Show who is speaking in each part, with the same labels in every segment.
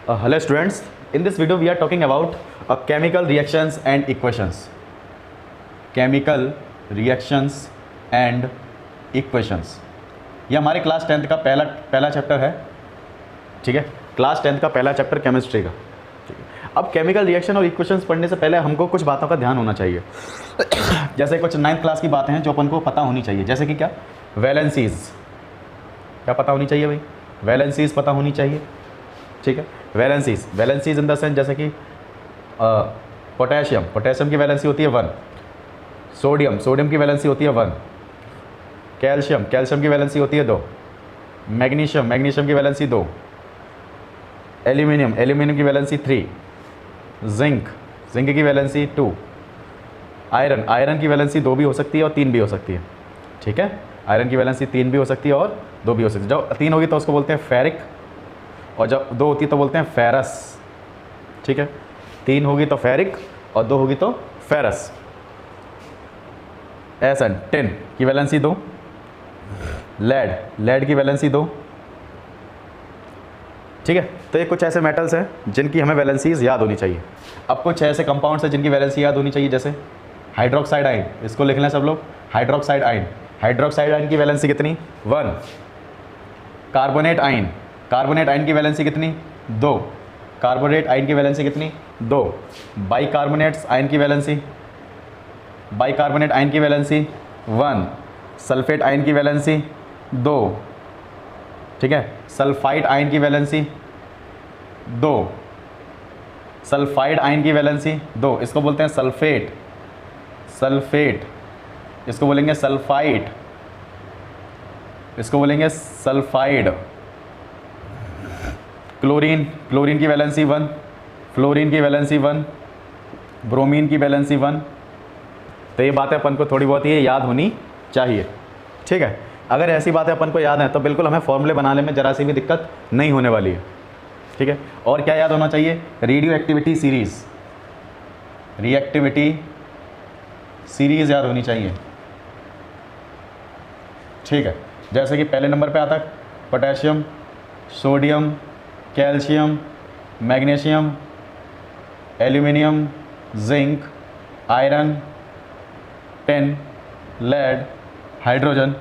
Speaker 1: Hello students, in this video we are talking about chemical reactions and equations. Chemical reactions and equations. ये हमारे class 10th का पहला chapter है, ठीक है। क्लास 10th का पहला चैप्टर केमिस्ट्री का, ठीक है। अब केमिकल रिएक्शन और इक्वेशंस पढ़ने से पहले हमको कुछ बातों का ध्यान होना चाहिए। जैसे कुछ 9th क्लास की बातें हैं जो अपन को पता होनी चाहिए, जैसे कि क्या, वैलेंसीज क्या पता होनी चाहिए भाई, वैलेंसीज पता होनी चाहिए, ठीक है। वैलेंसीज इन द सेंस जैसे कि पोटेशियम की वैलेंसी होती है 1, सोडियम की वैलेंसी होती है 1, कैल्शियम की वैलेंसी होती है 2, मैग्नीशियम की वैलेंसी 2, एल्यूमिनियम की वैलेंसी 3, जिंक की वैलेंसी 2, आयरन की वैलेंसी 2 भी हो सकती है और 3 भी हो सकती है, ठीक है। आयरन की वैलेंसी 3 भी हो सकती है और 2 भी हो सकती है। जब 3 होगी तो उसको बोलते हैं फेरिक, और जब 2 होती है तो बोलते हैं फेरस, ठीक है। 3 होगी तो फेरिक और 2 होगी तो फेरस। एसन टिन की वैलेंसी 2, लेड की वैलेंसी 2, ठीक है। तो ये कुछ ऐसे मेटल्स हैं जिनकी हमें वैलेंसीज याद होनी चाहिए। अब कुछ ऐसे कंपाउंड्स हैं जिनकी वैलेंसी याद होनी चाहिए, जैसे हाइड्रोक्साइड आयन, इसको लिख लें सब लोग। हाइड्रोक्साइड आयन की वैलेंसी कितनी, 1। कार्बोनेट आयन की वैलेंसी कितनी, 2। कार्बोनेट आयन की वैलेंसी कितनी, 2। बाइकार्बोनेट आयन की वैलेंसी 1। सल्फेट आयन की वैलेंसी 2, ठीक है। सल्फाइड आयन की वैलेंसी 2, सल्फाइड आयन की वैलेंसी 2, इसको बोलते हैं सल्फेट, इसको बोलेंगे सल्फाइड, इसको बोलेंगे सल्फाइड। क्लोरीन की वैलेंसी 1, फ्लोरीन की वैलेंसी 1, ब्रोमीन की वैलेंसी 1। तो ये बातें अपन को थोड़ी बहुत ही याद होनी चाहिए, ठीक है। अगर ऐसी बातें अपन को याद हैं तो बिल्कुल हमें फॉर्मूले बनाने में ज़रा सी भी दिक्कत नहीं होने वाली है, ठीक है। और क्या याद होना चाहिए, रेडियो एक्टिविटी सीरीज़ याद होनी चाहिए, ठीक है। जैसे कि पहले नंबर पे आता है potassium, sodium, calcium, magnesium, aluminium, zinc, iron, tin, lead, hydrogen,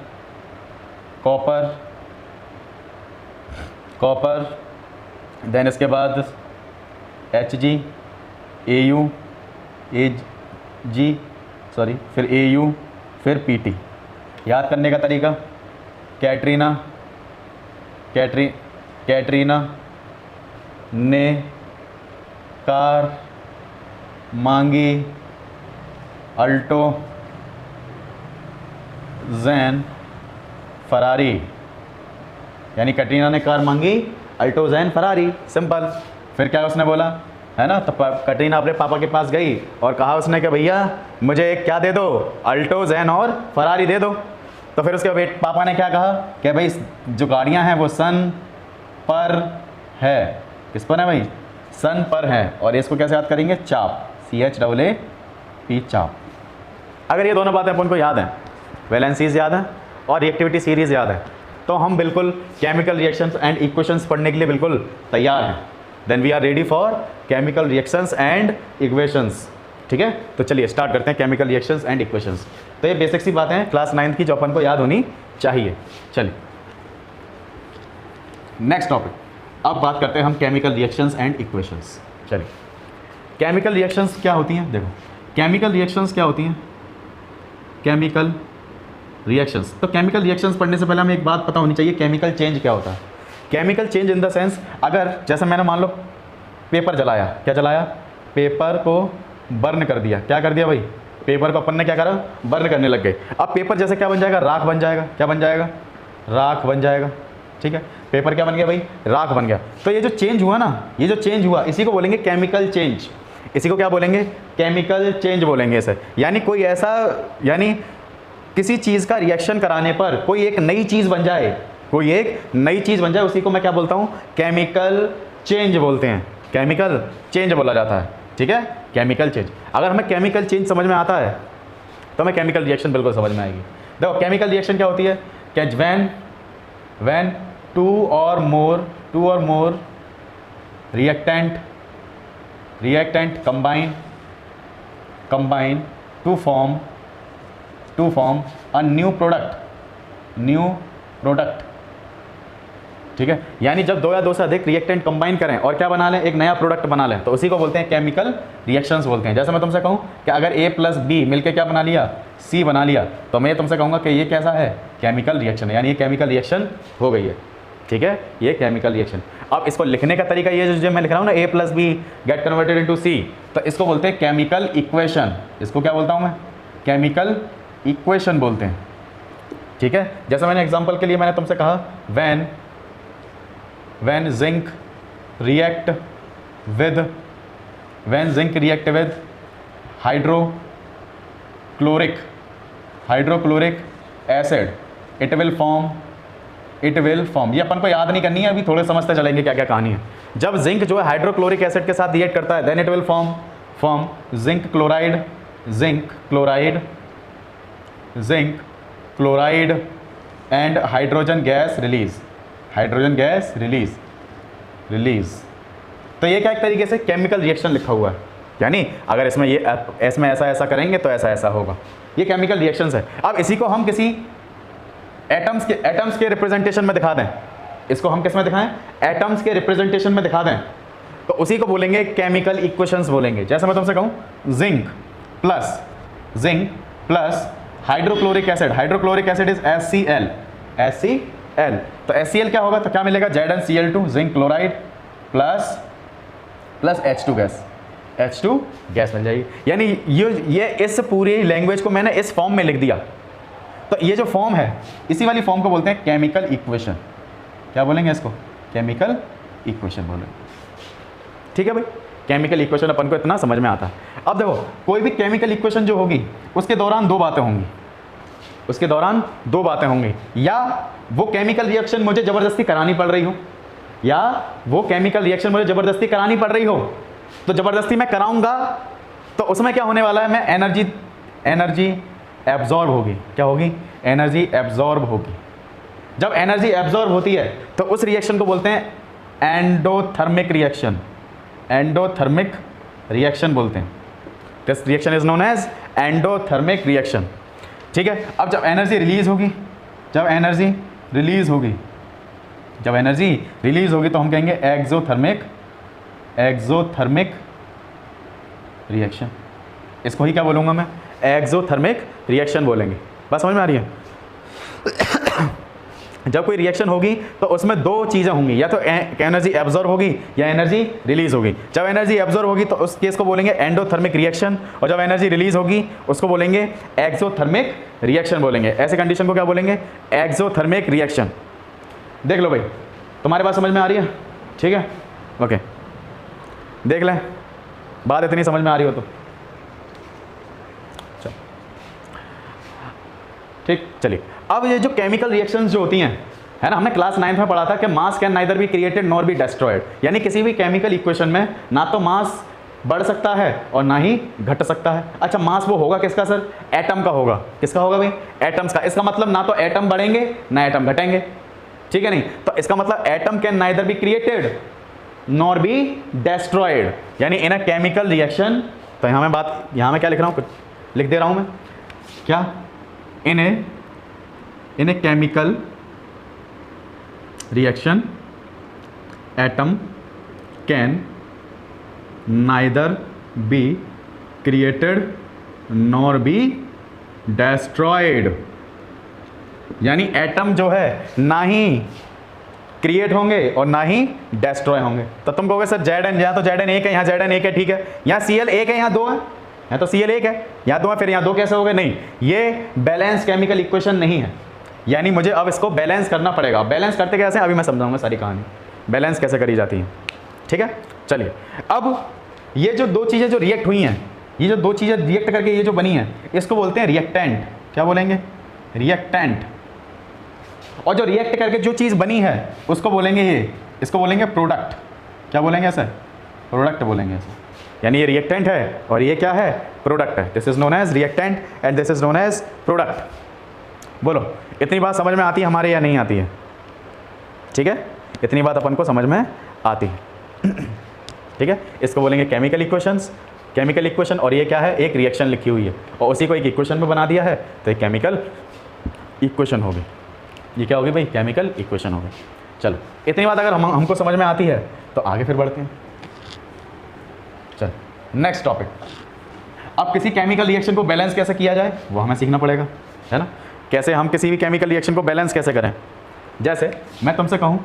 Speaker 1: copper, then इसके बाद Hg, Au, Ag, फिर Au, फिर Pt। याद करने का तरीका, कैटरीना ने कार मांगी, अल्टो जैन फरारी, यानी कैटरीना ने कार मांगी, अल्टो जैन फरारी, सिंपल। फिर क्या उसने बोला, है ना, तो कैटरीना अपने पापा के पास गई और कहा उसने कि भैया मुझे एक क्या दे दो, अल्टो जैन और फरारी दे दो। तो फिर उसके पापा ने क्या कहा कि भाई जो गाड़ियां हैं वो सन पर है, किस पर है भाई, सन पर है, और इसको कैसे याद करेंगे, चाप, CHAAP, चाप। अगर ये दोनों बातें अपन को याद हैं, वैलेंसीज याद हैं और रिएक्टिविटी सीरीज़ याद है, तो हम बिल्कुल केमिकल रिएक्शंस एंड इक्वेशंस पढ़ने के लिए बिल्कुल तैयार हैं। Then we are ready for chemical reactions and equations, ठीक है। तो चलिए स्टार्ट करते हैं केमिकल रिएक्शंस एंड इक्वेशंस। तो ये बेसिक सी बातें हैं क्लास 9th की जो अपन को याद होनी चाहिए। चलिए नेक्स्ट टॉपिक, अब बात करते हैं हम केमिकल रिएक्शंस एंड इक्वेशंस। चलिए केमिकल रिएक्शंस क्या होती हैं, देखो केमिकल रिएक्शंस क्या होती हैं, केमिकल रिएक्शंस। तो केमिकल रिएक्शंस पढ़ने से पहले हमें एक बात पता होनी चाहिए, केमिकल चेंज क्या होता है। Chemical change in the sense, अगर जैसे मैंने मान लो पेपर जलाया, क्या जलाया, पेपर को बर्न कर दिया, क्या कर दिया भाई, पेपर को अपन ने क्या करा, बर्न करने लग गए। अब पेपर जैसे क्या बन जाएगा, राख बन जाएगा, क्या बन जाएगा, राख बन जाएगा, ठीक है। पेपर क्या बन गया भाई, राख बन गया। तो ये जो चेंज हुआ ना, ये जो चेंज हुआ, इसी को बोलेंगे केमिकल चेंज। इसी को क्या बोलेंगे, केमिकल चेंज बोलेंगे इसे। यानी कोई ऐसा, यानी किसी चीज़ का रिएक्शन कराने पर कोई एक नई चीज़ बन जाए, उसी को मैं क्या बोलता हूँ, केमिकल चेंज बोलते हैं, केमिकल चेंज बोला जाता है, ठीक है, केमिकल चेंज। अगर हमें केमिकल चेंज समझ में आता है तो हमें केमिकल रिएक्शन बिल्कुल समझ में आएगी। देखो केमिकल रिएक्शन क्या होती है, व्हेन टू और more reactant combine to form a new product. ठीक है, यानी जब दो या दो से अधिक रिएक्टेंट कंबाइन करें और क्या बना लें, एक नया प्रोडक्ट बना लें, तो उसी को बोलते हैं केमिकल रिएक्शंस बोलते हैं। जैसे मैं तुमसे कहूँ कि अगर A + B मिलकर क्या बना लिया, C बना लिया, तो मैं तुमसे कहूँगा कि ये कैसा है, केमिकल रिएक्शन है, यानी ये केमिकल रिएक्शन हो गई है। ठीक है, ये केमिकल रिएक्शन। अब इसको लिखने का तरीका ये जो मैं लिख रहा हूँ ना, A + B get converted into C, तो इसको बोलते हैं केमिकल इक्वेशन। इसको क्या बोलता हूँ मैं, केमिकल इक्वेशन बोलते हैं। ठीक है, जैसे मैंने एग्जांपल के लिए मैंने तुमसे कहा when zinc react with hydrochloric acid it will form, ये अपन को याद नहीं करनी है, अभी थोड़े समझते चलेंगे क्या क्या कहानी है। जब जिंक जो है हाइड्रोक्लोरिक एसिड के साथ रिएक्ट करता है, then it will form zinc chloride and hydrogen gas release. तो ये क्या एक तरीके से केमिकल रिएक्शन लिखा हुआ है, यानी अगर इसमें ऐसा करेंगे तो ऐसा होगा। ये केमिकल रिएक्शंस है। अब इसी को हम किसी एटम्स के रिप्रेजेंटेशन में दिखा दें, इसको हम किस में दिखाएं, एटम्स के रिप्रेजेंटेशन में दिखा दें, तो उसी को बोलेंगे केमिकल इक्वेशंस बोलेंगे। जैसे मैं तुमसे कहूँ zinc plus hydrochloric acid is HCl, तो HCl क्या होगा, तो क्या मिलेगा, ZnCl2, zinc chloride plus H2 gas मिल जाएगी। यानी ये इस पूरी लैंग्वेज को मैंने इस फॉर्म में लिख दिया, तो ये जो फॉर्म है इसी वाली फॉर्म को बोलते हैं केमिकल इक्वेशन। क्या बोलेंगे इसको, केमिकल इक्वेशन बोलेंगे। ठीक है भाई, केमिकल इक्वेशन अपन को इतना समझ में आता है। अब देखो, कोई भी केमिकल इक्वेशन जो होगी उसके दौरान दो बातें होंगी, या वो केमिकल रिएक्शन मुझे ज़बरदस्ती करानी पड़ रही हो, तो ज़बरदस्ती मैं कराऊंगा तो उसमें क्या होने वाला है, मैं एनर्जी एब्जॉर्ब होगी। क्या होगी, एनर्जी एब्जॉर्ब होगी। जब एनर्जी एब्जॉर्ब होती है तो उस रिएक्शन को बोलते हैं एंडोथर्मिक रिएक्शन बोलते हैं। This reaction is known as endothermic reaction. ठीक है, अब जब एनर्जी रिलीज होगी तो हम कहेंगे एक्सोथर्मिक रिएक्शन। इसको ही क्या बोलूँगा मैं, एक्सोथर्मिक रिएक्शन बोलेंगे। बात समझ में आ रही है। जब कोई रिएक्शन होगी तो उसमें दो चीज़ें होंगी, या तो एनर्जी एब्जॉर्ब होगी या एनर्जी रिलीज होगी। जब एनर्जी एब्जॉर्ब होगी तो उस केस को बोलेंगे एंडोथर्मिक रिएक्शन, और जब एनर्जी रिलीज होगी उसको बोलेंगे एक्सोथर्मिक रिएक्शन बोलेंगे। ऐसे कंडीशन को क्या बोलेंगे, एक्सोथर्मिक रिएक्शन। देख लो भाई, तुम्हारे बात समझ में आ रही है। ठीक है, ओके, देख लें, बात इतनी समझ में आ रही हो तो ठीक। चलिए, अब ये जो केमिकल रिएक्शंस जो होती हैं, है ना, हमने क्लास 9th में पढ़ा था कि मास can neither be created nor be destroyed, यानी किसी भी केमिकल इक्वेशन में ना तो मास बढ़ सकता है और ना ही घट सकता है। अच्छा, मास वो होगा किसका सर, एटम का होगा। किसका होगा भाई, एटम्स का। इसका मतलब ना तो एटम बढ़ेंगे ना एटम घटेंगे। ठीक है, नहीं तो इसका मतलब atom can neither be created nor be destroyed, यानी इन अ केमिकल रिएक्शन। तो यहाँ मैं क्या लिख रहा हूँ, लिख दे रहा हूँ मैं, क्या, in a chemical reaction atom can neither be created nor be destroyed, यानी एटम जो है ना ही क्रिएट होंगे और ना ही डेस्ट्रॉय होंगे। तो तुम कहोगे सर Zn, यहाँ तो Zn एक है, यहाँ Zn एक है, ठीक है, यहाँ Cl एक है, यहाँ दो है, यहाँ तो Cl एक है, यहाँ दो है, फिर यहाँ दो कैसे हो गए, नहीं, ये बैलेंस केमिकल इक्वेशन नहीं है। यानी मुझे अब इसको बैलेंस करना पड़ेगा। बैलेंस करते कैसे, अभी मैं समझाऊंगा सारी कहानी, बैलेंस कैसे करी जाती है। ठीक है, चलिए, अब ये जो दो चीज़ें जो रिएक्ट हुई हैं, ये जो दो चीज़ें रिएक्ट करके ये जो बनी है, इसको बोलते हैं रिएक्टेंट। क्या बोलेंगे, रिएक्टेंट। और जो रिएक्ट करके जो चीज़ बनी है उसको बोलेंगे इसको बोलेंगे प्रोडक्ट। क्या बोलेंगे ऐसे, प्रोडक्ट बोलेंगे ऐसे। यानी ये रिएक्टेंट है और ये क्या है, प्रोडक्ट है। This is known as reactant and this is known as product. बोलो, इतनी बात समझ में आती है हमारे या नहीं आती है? ठीक है, इतनी बात अपन को समझ में आती है। ठीक है, इसको बोलेंगे केमिकल इक्वेशंस, केमिकल इक्वेशन। और ये क्या है, एक रिएक्शन लिखी हुई है और उसी को एक इक्वेशन में बना दिया है, तो एक केमिकल इक्वेशन होगी। ये क्या होगी भाई, केमिकल इक्वेशन होगी। चलो इतनी बात अगर हमको समझ में आती है तो आगे फिर बढ़ते हैं। चल नेक्स्ट टॉपिक, अब किसी केमिकल रिएक्शन को बैलेंस कैसे किया जाए वो हमें सीखना पड़ेगा, है ना। कैसे हम किसी भी केमिकल रिएक्शन को बैलेंस कैसे करें। जैसे मैं तुमसे कहूँ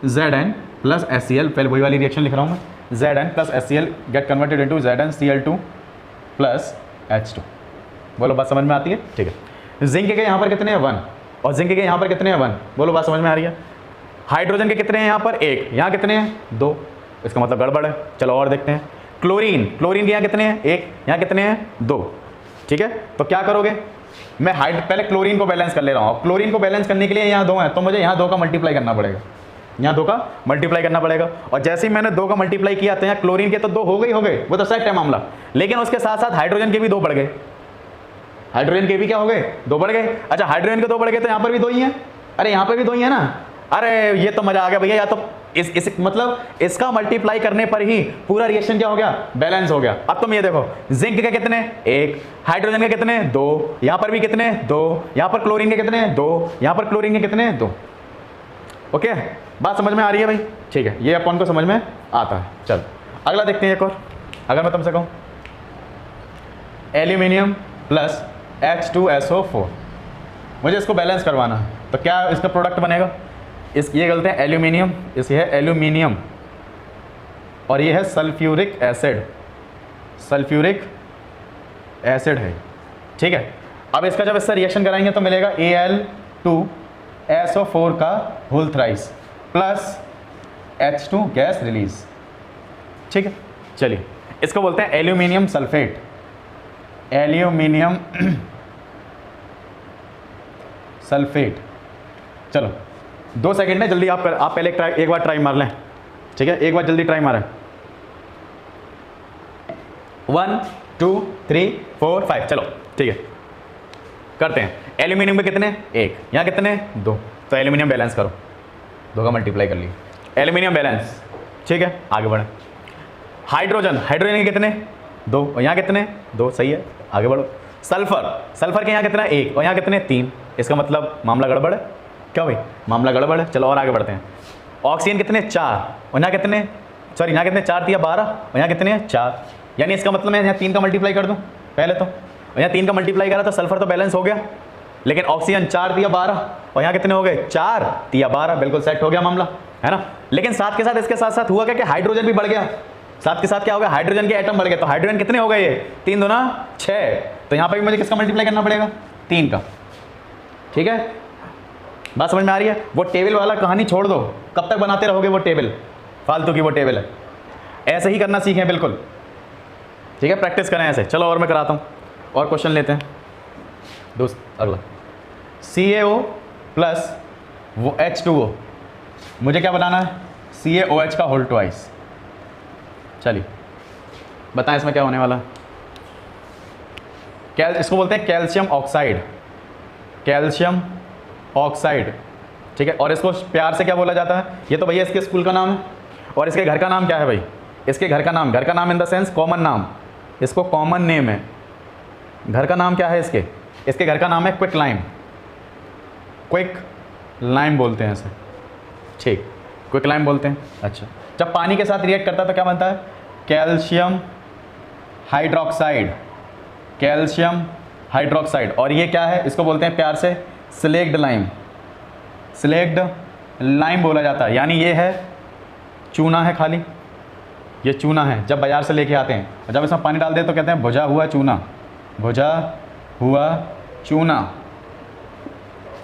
Speaker 1: Zn प्लस HCl, पहले वही वाली रिएक्शन लिख रहा हूँ मैं, Zn plus HCl get converted into ZnCl2 plus H2। बोलो बात समझ में आती है, ठीक है। जिंक के यहाँ पर कितने हैं 1 और जिंक के यहाँ पर कितने हैं 1, बोलो बात समझ में आ रही है। हाइड्रोजन के कितने हैं यहाँ पर 1, यहाँ कितने हैं 2, इसका मतलब गड़बड़ है। चलो और देखते हैं। क्लोरीन के यहाँ कितने हैं 1, यहाँ कितने हैं 2, ठीक है। तो क्या करोगे, मैं पहले क्लोरीन को बैलेंस कर ले रहा हूँ। क्लोरीन को बैलेंस करने के लिए यहाँ 2 हैं तो मुझे यहाँ 2 का मल्टीप्लाई करना पड़ेगा, यहाँ 2 का मल्टीप्लाई करना पड़ेगा। और जैसे ही मैंने 2 का मल्टीप्लाई किया तो यहाँ क्लोरीन के तो 2 हो गए, वो तो सेट है मामला। लेकिन उसके साथ साथ हाइड्रोजन के भी 2 बढ़ गए, हाइड्रोजन के भी क्या हो गए 2 बढ़ गए। अच्छा हाइड्रोजन के 2 बढ़ गए तो यहाँ पर भी 2 ही हैं, अरे यहाँ पर भी 2 ही है ना। अरे ये तो मजा आ गया भैया, या तो इस मतलब इसका मल्टीप्लाई करने पर ही पूरा रिएक्शन क्या हो गया, बैलेंस हो गया। अब तुम ये देखो, जिंक के कितने 1, हाइड्रोजन के कितने 2, यहाँ पर भी कितने 2, यहाँ पर क्लोरीन के कितने 2, यहाँ पर क्लोरीन के कितने 2। ओके, बात समझ में आ रही है भाई, ठीक है, ये अपन को समझ में आता है। चल अगला देखते हैं एक और। अगर मैं तुमसे कहूँ एल्यूमिनियम प्लस H2SO4, मुझे इसको बैलेंस करवाना है, तो क्या इसका प्रोडक्ट बनेगा। ये गलते हैं एल्यूमिनियम, ये है एल्यूमिनियम और ये है सल्फ्यूरिक एसिड, सल्फ्यूरिक एसिड है, ठीक है। अब इसका जब इससे रिएक्शन कराएंगे तो मिलेगा Al2SO4 का whole thrice plus H2 gas release, ठीक है। चलिए इसको बोलते हैं एल्यूमिनियम सल्फेट, एल्यूमिनियम सल्फेट। चलो 2 सेकंड है, जल्दी आप पहले एक बार ट्राई मार लें, ठीक है, एक बार जल्दी ट्राई मारें। 1 2 3 4 5, चलो ठीक है करते हैं। एल्यूमिनियम में कितने 1, यहाँ कितने 2, तो एल्यूमिनियम बैलेंस करो, 2 का मल्टीप्लाई कर लिए, एल्यूमिनियम बैलेंस, ठीक है। आगे बढ़े। हाइड्रोजन के कितने 2 और यहाँ कितने 2, सही है, आगे बढ़ो। सल्फर के यहाँ कितना 1 और यहाँ कितने 3, इसका मतलब मामला गड़बड़ है, क्या भाई मामला गड़बड़ है। चलो और आगे बढ़ते हैं। ऑक्सीजन कितने 4 और यहाँ कितने, सॉरी यहाँ कितने 4 दिया 12 और यहाँ कितने 4, यानी इसका मतलब मैं यहाँ 3 का मल्टीप्लाई कर दूँ पहले तो, और यहाँ 3 का मल्टीप्लाई करा तो सल्फर तो बैलेंस हो गया। लेकिन ऑक्सीजन 4 दिया 12 और यहाँ कितने हो गए 4 दिया 12, बिल्कुल सेट हो गया मामला, है ना। लेकिन साथ के साथ इसके साथ साथ हुआ क्या कि हाइड्रोजन भी बढ़ गया, साथ के साथ क्या हो गया, हाइड्रोजन के एटम बढ़ गए। तो हाइड्रोजन कितने हो गए, ये 3 दूना 6, तो यहाँ पर भी मुझे किसका मल्टीप्लाई करना पड़ेगा 3 का, ठीक है। बात समझ में आ रही है। वो टेबल वाला कहानी छोड़ दो, कब तक बनाते रहोगे वो टेबल, फालतू की वो टेबल है। ऐसे ही करना सीखें बिल्कुल, ठीक है, प्रैक्टिस करें ऐसे। चलो और मैं कराता हूँ, और क्वेश्चन लेते हैं दोस्त। अगला CaO प्लस वो H2O, मुझे क्या बनाना है CaOH का होल ट्वाइस। चलिए बताएं इसमें क्या होने वाला है। इसको बोलते हैं कैल्शियम ऑक्साइड, कैल्शियम ऑक्साइड, ठीक है। और इसको प्यार से क्या बोला जाता है, ये तो भैया इसके स्कूल का नाम है, और इसके घर का नाम क्या है भाई, इसके घर का नाम इन द सेंस कॉमन नाम, इसको कॉमन नेम है। घर का नाम क्या है इसके घर का नाम है क्विक लाइम बोलते हैं इसे, ठीक, क्विक लाइम बोलते हैं। अच्छा, जब पानी के साथ रिएक्ट करता है तो क्या बनता है कैल्शियम हाइड्रोक्साइड, और ये क्या है, इसको बोलते हैं प्यार से स्लेक्ड लाइम बोला जाता है। यानी ये है चूना है, खाली ये चूना है, जब बाजार से लेके आते हैं और जब इसमें पानी डाल दें तो कहते हैं भुजा हुआ चूना,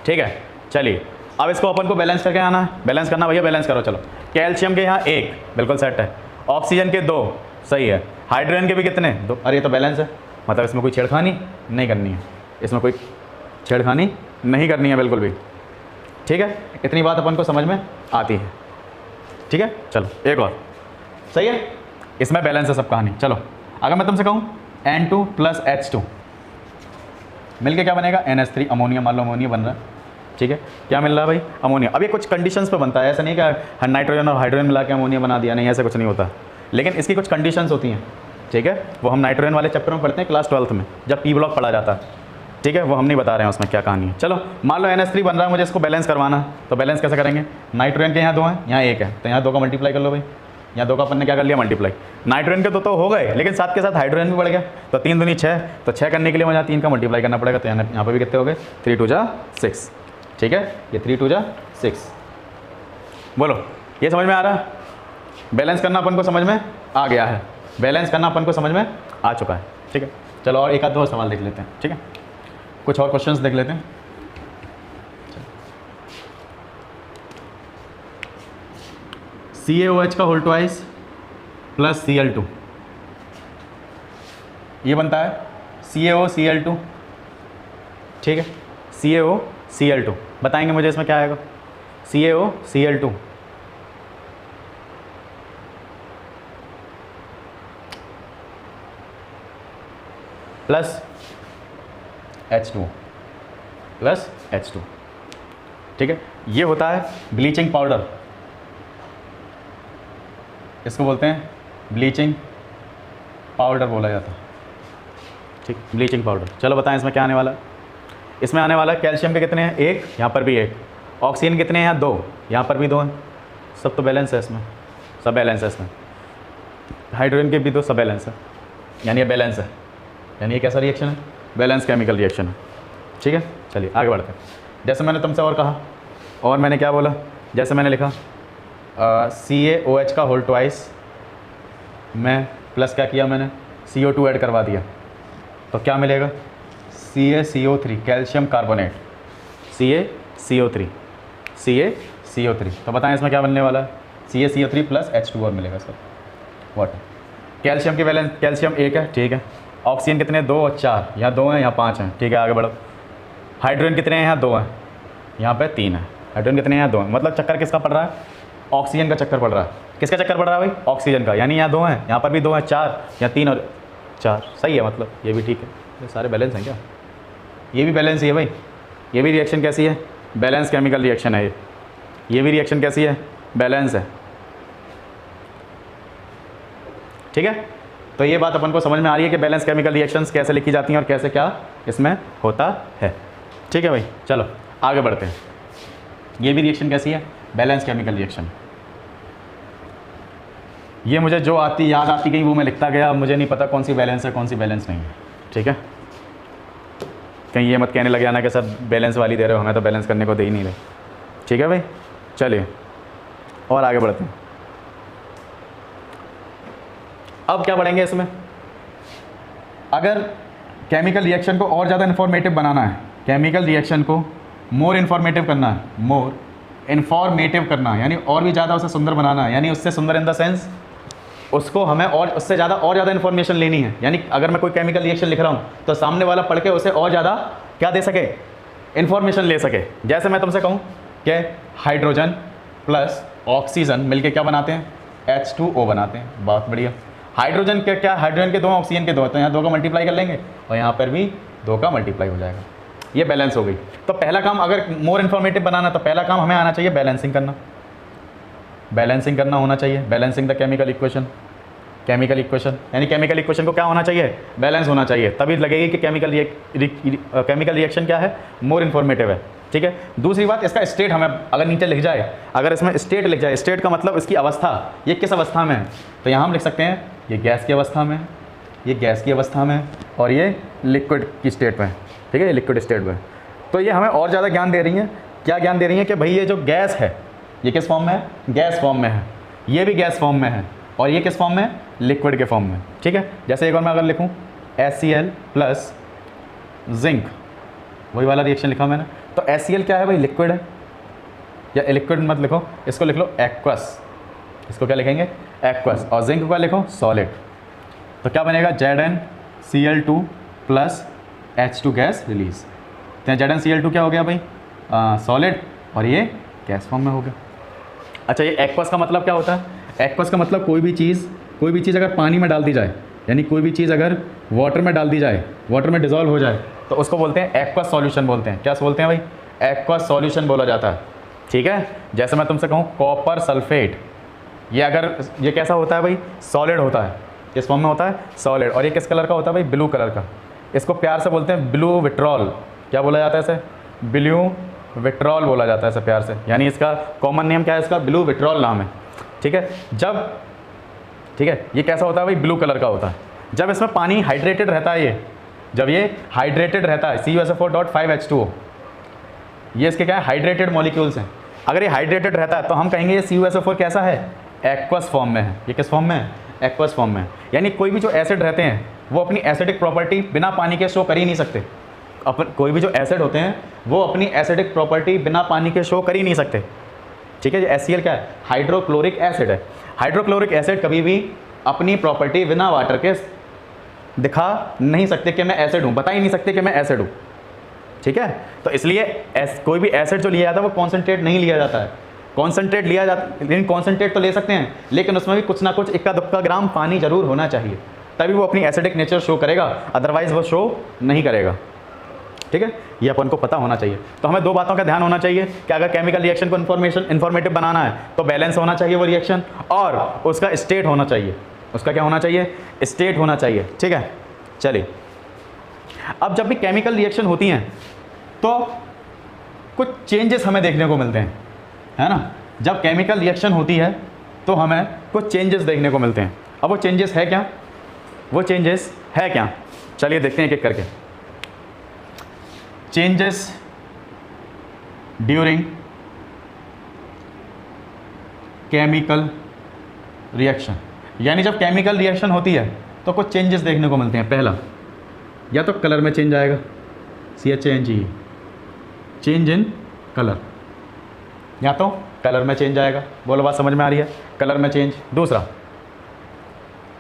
Speaker 1: ठीक है। चलिए अब इसको अपन को बैलेंस करके आना है, बैलेंस करना भैया, बैलेंस करो। चलो कैल्शियम के यहाँ 1 बिल्कुल सेट है, ऑक्सीजन के 2 सही है, हाइड्रोजन के भी कितने 2, अरे ये तो बैलेंस है, मतलब इसमें कोई छेड़खानी नहीं करनी है, इसमें कोई छेड़खानी नहीं करनी है बिल्कुल भी, ठीक है। इतनी बात अपन को समझ में आती है, ठीक है। चलो एक और, सही है, इसमें बैलेंस है सब कहानी। चलो अगर मैं तुमसे कहूँ N2 प्लस H2 मिलके क्या बनेगा NH3, अमोनिया, मान लो अमोनिया बन रहा है, ठीक है, क्या मिल रहा है भाई, अमोनिया। अब ये कुछ कंडीशंस पे बनता है, ऐसा नहीं कि नाइट्रोजन और हाइड्रोजन मिला के अमोनिया बना दिया, नहीं ऐसा कुछ नहीं होता, लेकिन इसकी कुछ कंडीशंस होती हैं, ठीक है। वो हम नाइट्रोजन वाले चैप्टर में पढ़ते हैं क्लास 12th में, जब पी ब्लॉक पढ़ा जाता है, ठीक है, वो हम नहीं बता रहे हैं उसमें क्या कहानी है। चलो मान लो NH3 बन रहा है, मुझे इसको बैलेंस करवाना, तो बैलेंस कैसे करेंगे, नाइट्रोजन के यहाँ 2 हैं, यहाँ 1 है, तो यहाँ 2 का मल्टीप्लाई कर लो भाई, यहाँ 2 का अपन ने क्या कर लिया मल्टीप्लाई, नाइट्रोजन के तो हो गए, लेकिन साथ के साथ हाइड्रोजन भी बढ़ गया, तो 3 दूनी 6, तो 6 करने के लिए मुझे 3 का मल्टीप्लाई करना पड़ेगा, तो यहाँ पर भी कितने हो गए, 3 2 जा 6, ठीक है, ये 3 2 जा 6। बोलो ये समझ में आ रहा है, बैलेंस करना अपन को समझ में आ गया है, बैलेंस करना अपन को समझ में आ चुका है, ठीक है। चलो और एक आध दो सवाल देख लेते हैं, ठीक है, कुछ और क्वेश्चंस देख लेते हैं। CaOH का होल ट्वाइस प्लस Cl2, ये बनता है CaOCl2, ठीक है, CaOCl2, बताएंगे मुझे इसमें क्या आएगा, CaOCl2 plus H2 plus H2, ठीक है, ये होता है ब्लीचिंग पाउडर, इसको बोलते हैं ब्लीचिंग पाउडर बोला जाता है, ठीक, ब्लीचिंग पाउडर। चलो बताएं इसमें क्या आने वाला है, इसमें आने वाला है कैल्शियम के कितने हैं 1, यहाँ पर भी 1, ऑक्सीजन कितने हैं यहाँ 2, यहाँ पर भी 2 हैं, सब तो बैलेंस है इसमें, सब बैलेंस है इसमें, हाइड्रोजन के भी 2 सब बैलेंस है, यानी ये बैलेंस है, यानी ये कैसा रिएक्शन है, बैलेंस केमिकल रिएक्शन है, ठीक है। चलिए आगे बढ़ते हैं, जैसे मैंने तुमसे और कहा, और मैंने क्या बोला, जैसे मैंने लिखा CaOH का होल ट्वाइस में प्लस क्या किया मैंने, CO2 ऐड करवा दिया, तो क्या मिलेगा, CaCO3 कैल्शियम कार्बोनेट, CaCO3, तो बताएं इसमें क्या बनने वाला है, CaCO3 प्लस H2 और मिलेगा सर, वाटर। कैल्शियम की वैलेंस, कैल्शियम 1 है, ठीक है, ऑक्सीजन कितने 2 और 4, यहाँ 2 हैं यहाँ 5 हैं, ठीक है, आगे बढ़ो। हाइड्रोजन कितने हैं यहाँ 2 हैं, यहाँ पे 3 है, हाइड्रोजन कितने हैं यहाँ 2 हैं, मतलब चक्कर किसका पड़ रहा है, ऑक्सीजन का चक्कर पड़ रहा है, किसका चक्कर पड़ रहा है भाई, ऑक्सीजन का, यानी यहाँ 2 हैं, यहाँ पर भी 2 हैं, 4, यहाँ 3 और 4, सही है, मतलब ये भी ठीक है, ये सारे बैलेंस हैं क्या, ये भी बैलेंस ही है भाई, ये भी रिएक्शन कैसी है, बैलेंस केमिकल रिएक्शन है ये भी रिएक्शन कैसी है, बैलेंस है, ठीक है। तो ये बात अपन को समझ में आ रही है कि बैलेंस केमिकल रिएक्शंस कैसे लिखी जाती हैं और कैसे क्या इसमें होता है, ठीक है भाई। चलो आगे बढ़ते हैं, ये भी रिएक्शन कैसी है, बैलेंस केमिकल रिएक्शन। ये मुझे जो आती याद आती गई वो मैं लिखता गया, मुझे नहीं पता कौन सी बैलेंस है कौन सी बैलेंस नहीं है, ठीक है। कहीं ये मत कहने लगे आना कि सर बैलेंस वाली दे रहे हो, हमें तो बैलेंस करने को दे ही नहीं रहे, ठीक है भाई। चलिए और आगे बढ़ते हैं, अब क्या बढ़ेंगे इसमें, अगर केमिकल रिएक्शन को और ज़्यादा इन्फॉर्मेटिव बनाना है, केमिकल रिएक्शन को मोर इन्फॉर्मेटिव करना है, मोर इन्फॉर्मेटिव करना है, यानी और भी ज़्यादा उसे सुंदर बनाना है, यानी उससे सुंदर इन द सेंस उसको हमें और उससे ज़्यादा और ज़्यादा इन्फॉर्मेशन लेनी है। यानी अगर मैं कोई केमिकल रिएक्शन लिख रहा हूँ तो सामने वाला पढ़ के उसे और ज़्यादा क्या दे सके, इन्फॉर्मेशन ले सके। जैसे मैं तुमसे कहूँ कि हाइड्रोजन प्लस ऑक्सीजन मिलके क्या बनाते हैं, H2O बनाते हैं, बहुत बढ़िया। हाइड्रोजन के क्या, हाइड्रोजन के 2 ऑक्सीजन के 2, तो यहाँ 2 का मल्टीप्लाई कर लेंगे और यहाँ पर भी 2 का मल्टीप्लाई हो जाएगा, ये बैलेंस हो गई। तो पहला काम अगर मोर इन्फॉर्मेटिव बनाना तो पहला काम हमें आना चाहिए बैलेंसिंग करना, बैलेंसिंग करना होना चाहिए, balancing the chemical equation. Chemical equation यानी केमिकल इक्वेशन को क्या होना चाहिए, बैलेंस होना चाहिए, तभी लगेगी कि केमिकल रिएक्शन क्या है, मोर इन्फॉर्मेटिव है, ठीक है। दूसरी बात, इसका स्टेट हमें अगर नीचे लिख जाए, अगर इसमें स्टेट लिख जाए, स्टेट का मतलब इसकी अवस्था, ये किस अवस्था में है, तो यहाँ हम लिख सकते हैं ये गैस की अवस्था में, ये गैस की अवस्था में और ये लिक्विड की स्टेट में, ठीक है, ये लिक्विड स्टेट में। तो ये हमें और ज़्यादा ज्ञान दे रही हैं, क्या ज्ञान दे रही हैं कि भाई ये जो गैस है ये किस फॉर्म में है, गैस फॉर्म में है, ये भी गैस फॉर्म में है और ये किस फॉर्म में है, लिक्विड के फॉर्म में, ठीक है। जैसे एक और मैं अगर लिखूँ HCl प्लस जिंक, वही वाला रिएक्शन लिखा मैंने, तो HCl क्या है भाई, लिक्विड है, या लिक्विड मत लिखो, इसको लिख लो एक्वस, इसको क्या लिखेंगे एक्वस, और जिंक का लिखो सॉलिड। तो क्या बनेगा ZnCl2 plus H2 gas release. तो ZnCl2 क्या हो गया भाई, सॉलिड, और ये गैस फॉर्म में हो गया। अच्छा, ये एक्वस का मतलब क्या होता है, एक्वस का मतलब कोई भी चीज़ अगर पानी में डाल दी जाए, यानी कोई भी चीज़ अगर वाटर में डाल दी जाए, वाटर में डिज़ोल्व हो जाए, तो उसको बोलते हैं एक्वस सॉल्यूशन बोलते हैं। क्या बोलते हैं भाई, एक्वस सॉल्यूशन बोला जाता है। ठीक है, जैसे मैं तुमसे कहूँ कॉपर सल्फेट, ये अगर ये कैसा होता है भाई, सॉलिड होता है, किस फॉर्म में होता है, सॉलिड। और ये किस कलर का होता है भाई, ब्लू कलर का। इसको प्यार से बोलते हैं ब्लू विट्रॉल। क्या बोला जाता है इसे, ब्लू विट्रॉल बोला जाता है इसे प्यार से, यानी इसका कॉमन नेम क्या है, इसका ब्लू विट्रॉल नाम है। ठीक है, जब ठीक है ये कैसा होता है भाई, ब्लू कलर का होता है। जब इसमें पानी हाइड्रेटेड रहता है, ये जब ये हाइड्रेटेड रहता है CuSO4.5H2O, ये इसके क्या है, हाइड्रेटेड मॉलिक्यूल्स हैं। अगर ये हाइड्रेटेड रहता है तो हम कहेंगे ये CuSO4 कैसा है, एक्वस फॉर्म में है। ये किस फॉर्म में है, एक्वस फॉर्म में है। यानी कोई भी जो एसिड रहते हैं वो अपनी एसिडिक प्रॉपर्टी बिना पानी के शो कर ही नहीं सकते। कोई भी जो एसिड होते हैं वो अपनी एसिडिक प्रॉपर्टी बिना पानी के शो कर ही नहीं सकते। ठीक है, HCl क्या है, हाइड्रोक्लोरिक एसिड है। हाइड्रोक्लोरिक एसिड कभी भी अपनी प्रॉपर्टी बिना वाटर के दिखा नहीं सकते कि मैं एसिड हूँ, बता ही नहीं सकते कि मैं एसिड हूँ। ठीक है, तो इसलिए कोई भी एसिड जो लिया जाता है वो कॉन्सेंट्रेट नहीं लिया जाता है, कॉन्सेंट्रेट लिया जाता, लेकिन कॉन्सेंट्रेट तो ले सकते हैं, लेकिन उसमें भी कुछ ना कुछ इक्का दुक्का ग्राम पानी जरूर होना चाहिए, तभी वो अपनी एसिडिक नेचर शो करेगा, अदरवाइज वो शो नहीं करेगा। ठीक है, ये अपन को पता होना चाहिए। तो हमें दो बातों का ध्यान होना चाहिए कि अगर केमिकल रिएक्शन को इन्फॉर्मेटिव बनाना है तो बैलेंस होना चाहिए वो रिएक्शन, और उसका स्टेट होना चाहिए। उसका क्या होना चाहिए, स्टेट होना चाहिए। ठीक है, चलिए अब जब भी केमिकल रिएक्शन होती हैं तो कुछ चेंजेस हमें देखने को मिलते हैं, है ना। जब केमिकल रिएक्शन होती है तो हमें कुछ चेंजेस देखने को मिलते हैं। अब वो चेंजेस है क्या, वो चेंजेस है क्या, चलिए देखते हैं एक एक करके। चेंजेस ड्यूरिंग केमिकल रिएक्शन, यानी जब केमिकल रिएक्शन होती है तो कुछ चेंजेस देखने को मिलते हैं। पहला, या तो कलर में चेंज आएगा, CHANGE, चेंज इन कलर, या तो कलर में चेंज आएगा। बोलो बात समझ में आ रही है, कलर में चेंज। दूसरा,